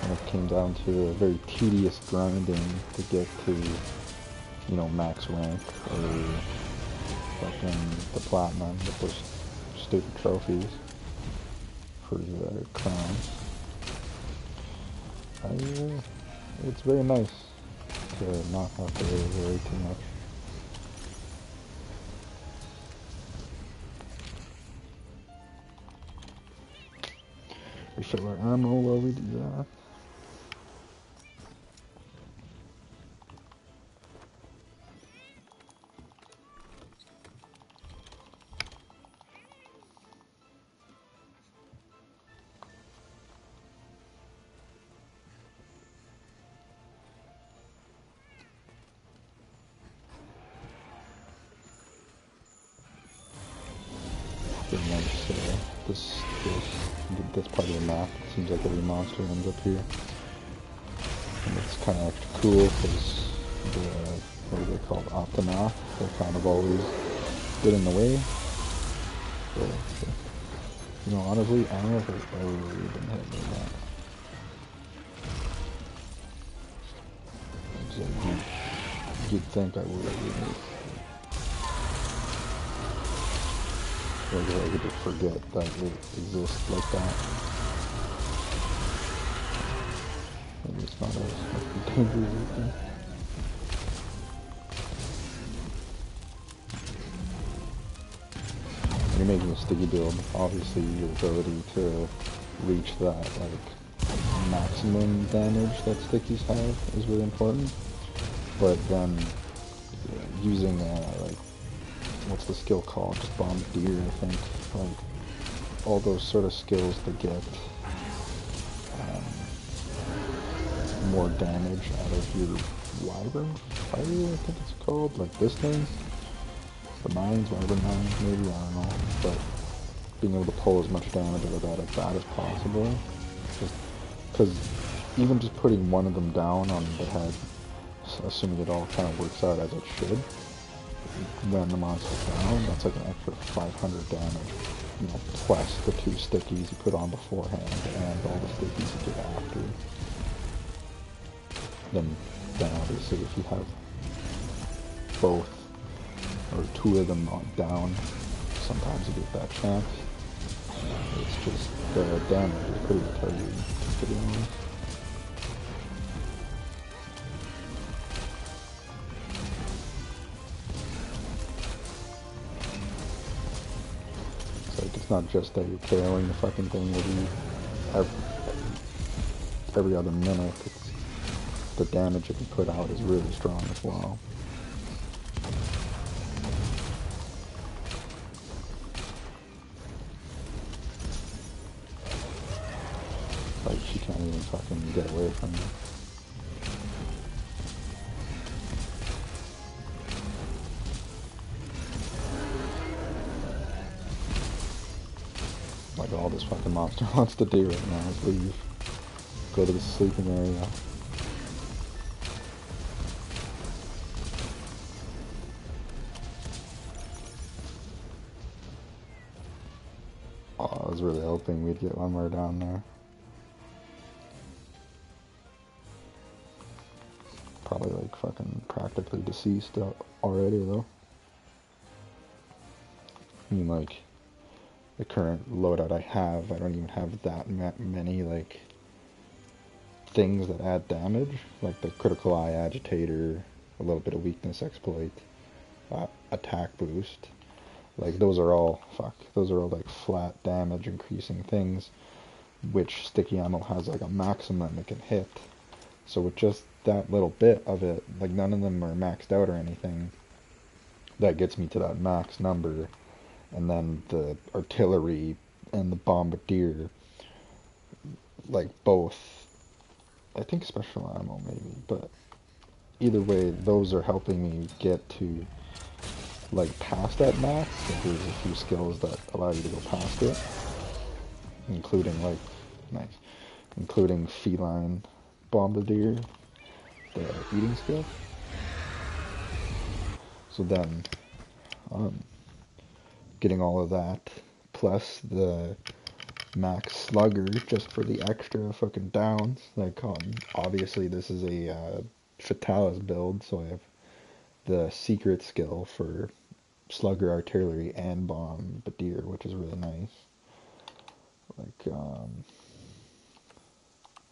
and it came down to a very tedious grinding to get to, you know, max rank or fucking the platinum with those stupid trophies for the crowns. It's very nice to not have to worry too much. Refill our ammo while we do that. Pretty much this part of the map. It seems like every monster ends up here. And it's kind of extra cool because the, what are they called, Optanath, they're kind of always get in the way. So, you know, honestly, I don't know if I've ever really been hit with that. It's like you'd think I would have. Like I could just forget that it exists like that. Maybe it's not as dangerous as that. When you're making a sticky build, obviously your ability to reach that like maximum damage that stickies have is really important. But then using like, what's the skill called? Just Bombardier, I think. Like, all those sort of skills that get more damage out of your Wyvern Fire, I think it's called. Like this thing. The mines, Wyvern mines, maybe, I don't know. But being able to pull as much damage out of that as possible. Because even just putting one of them down on the head, assuming it all kind of works out as it should, when the monster's down, that's like an extra 500 damage, you know, plus the 2 stickies you put on beforehand and all the stickies you get after. Then obviously if you have both or 2 of them down, sometimes you get that chance. It's just the damage is pretty retarded, to be honest. It's not just that you're KOing the fucking thing every other minute. It's the damage it can put out is really strong as well. Like she can't even fucking get away from you. Like all this fucking monster wants to do right now is leave. Go to the sleeping area. Oh, I was really hoping we'd get one more down there. Probably like fucking practically deceased already though. I mean, like, the current loadout I have, I don't even have that many, like, things that add damage. Like the critical eye agitator, a little bit of weakness exploit, attack boost. Like, those are all like flat damage increasing things, which sticky ammo has like a maximum it can hit. So with just that little bit of it, like none of them are maxed out or anything, that gets me to that max number. And then the artillery and the bombardier, like both, I think special ammo maybe, but either way, those are helping me get to like past that max. Like, there's a few skills that allow you to go past it, including like, nice, including feline bombardier, the eating skill. So then, um, getting all of that plus the max slugger just for the extra fucking downs. Like, obviously this is a Fatalis build, so I have the secret skill for slugger artillery and bombardier, which is really nice. Like,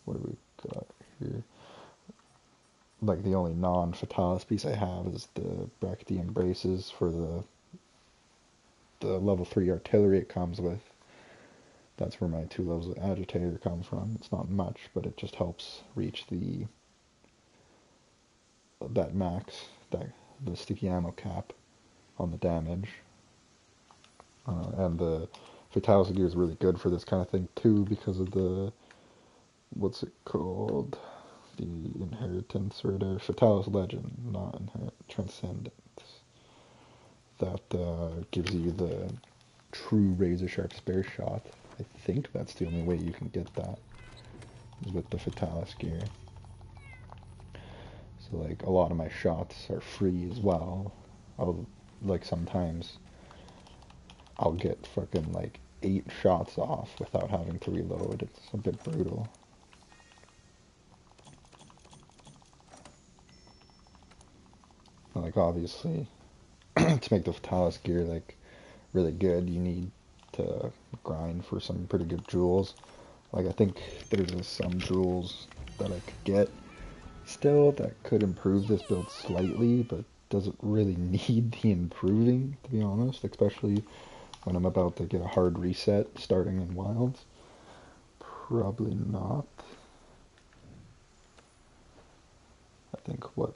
what do we got here? Like, the only non-Fatalis piece I have is the Brachydian braces for the level 3 artillery it comes with. That's where my 2 levels of agitator comes from. It's not much, but it just helps reach that max, the sticky ammo cap on the damage. And the Fatalis gear is really good for this kind of thing too, because of the, what's it called? The inheritance or the Fatalis legend, not transcendence. That gives you the true razor sharp spare shot. I think that's the only way you can get that, is with the Fatalis gear. So like a lot of my shots are free as well. Like sometimes I'll get fucking like 8 shots off without having to reload. It's a bit brutal. Like obviously, to make the Fatalis gear like really good, you need to grind for some pretty good jewels. Like I think there's some jewels that I could get still that could improve this build slightly, but doesn't really need the improving, to be honest, especially when I'm about to get a hard reset starting in Wilds. Probably not. I think what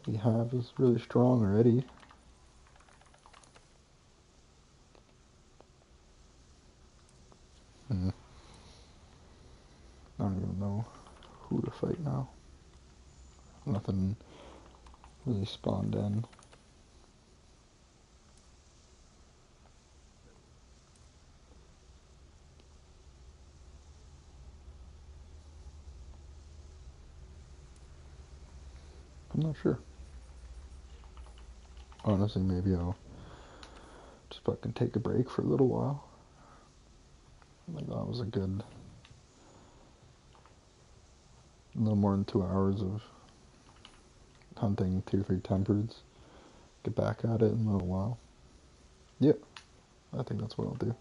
we have is really strong already. I don't even know who to fight now. Nothing really spawned in. I'm not sure. Honestly, maybe I'll just fucking take a break for a little while. Like that was a good little more than 2 hours of hunting tier 3 tempereds. Get back at it in a little while. Yep, I think that's what I'll do.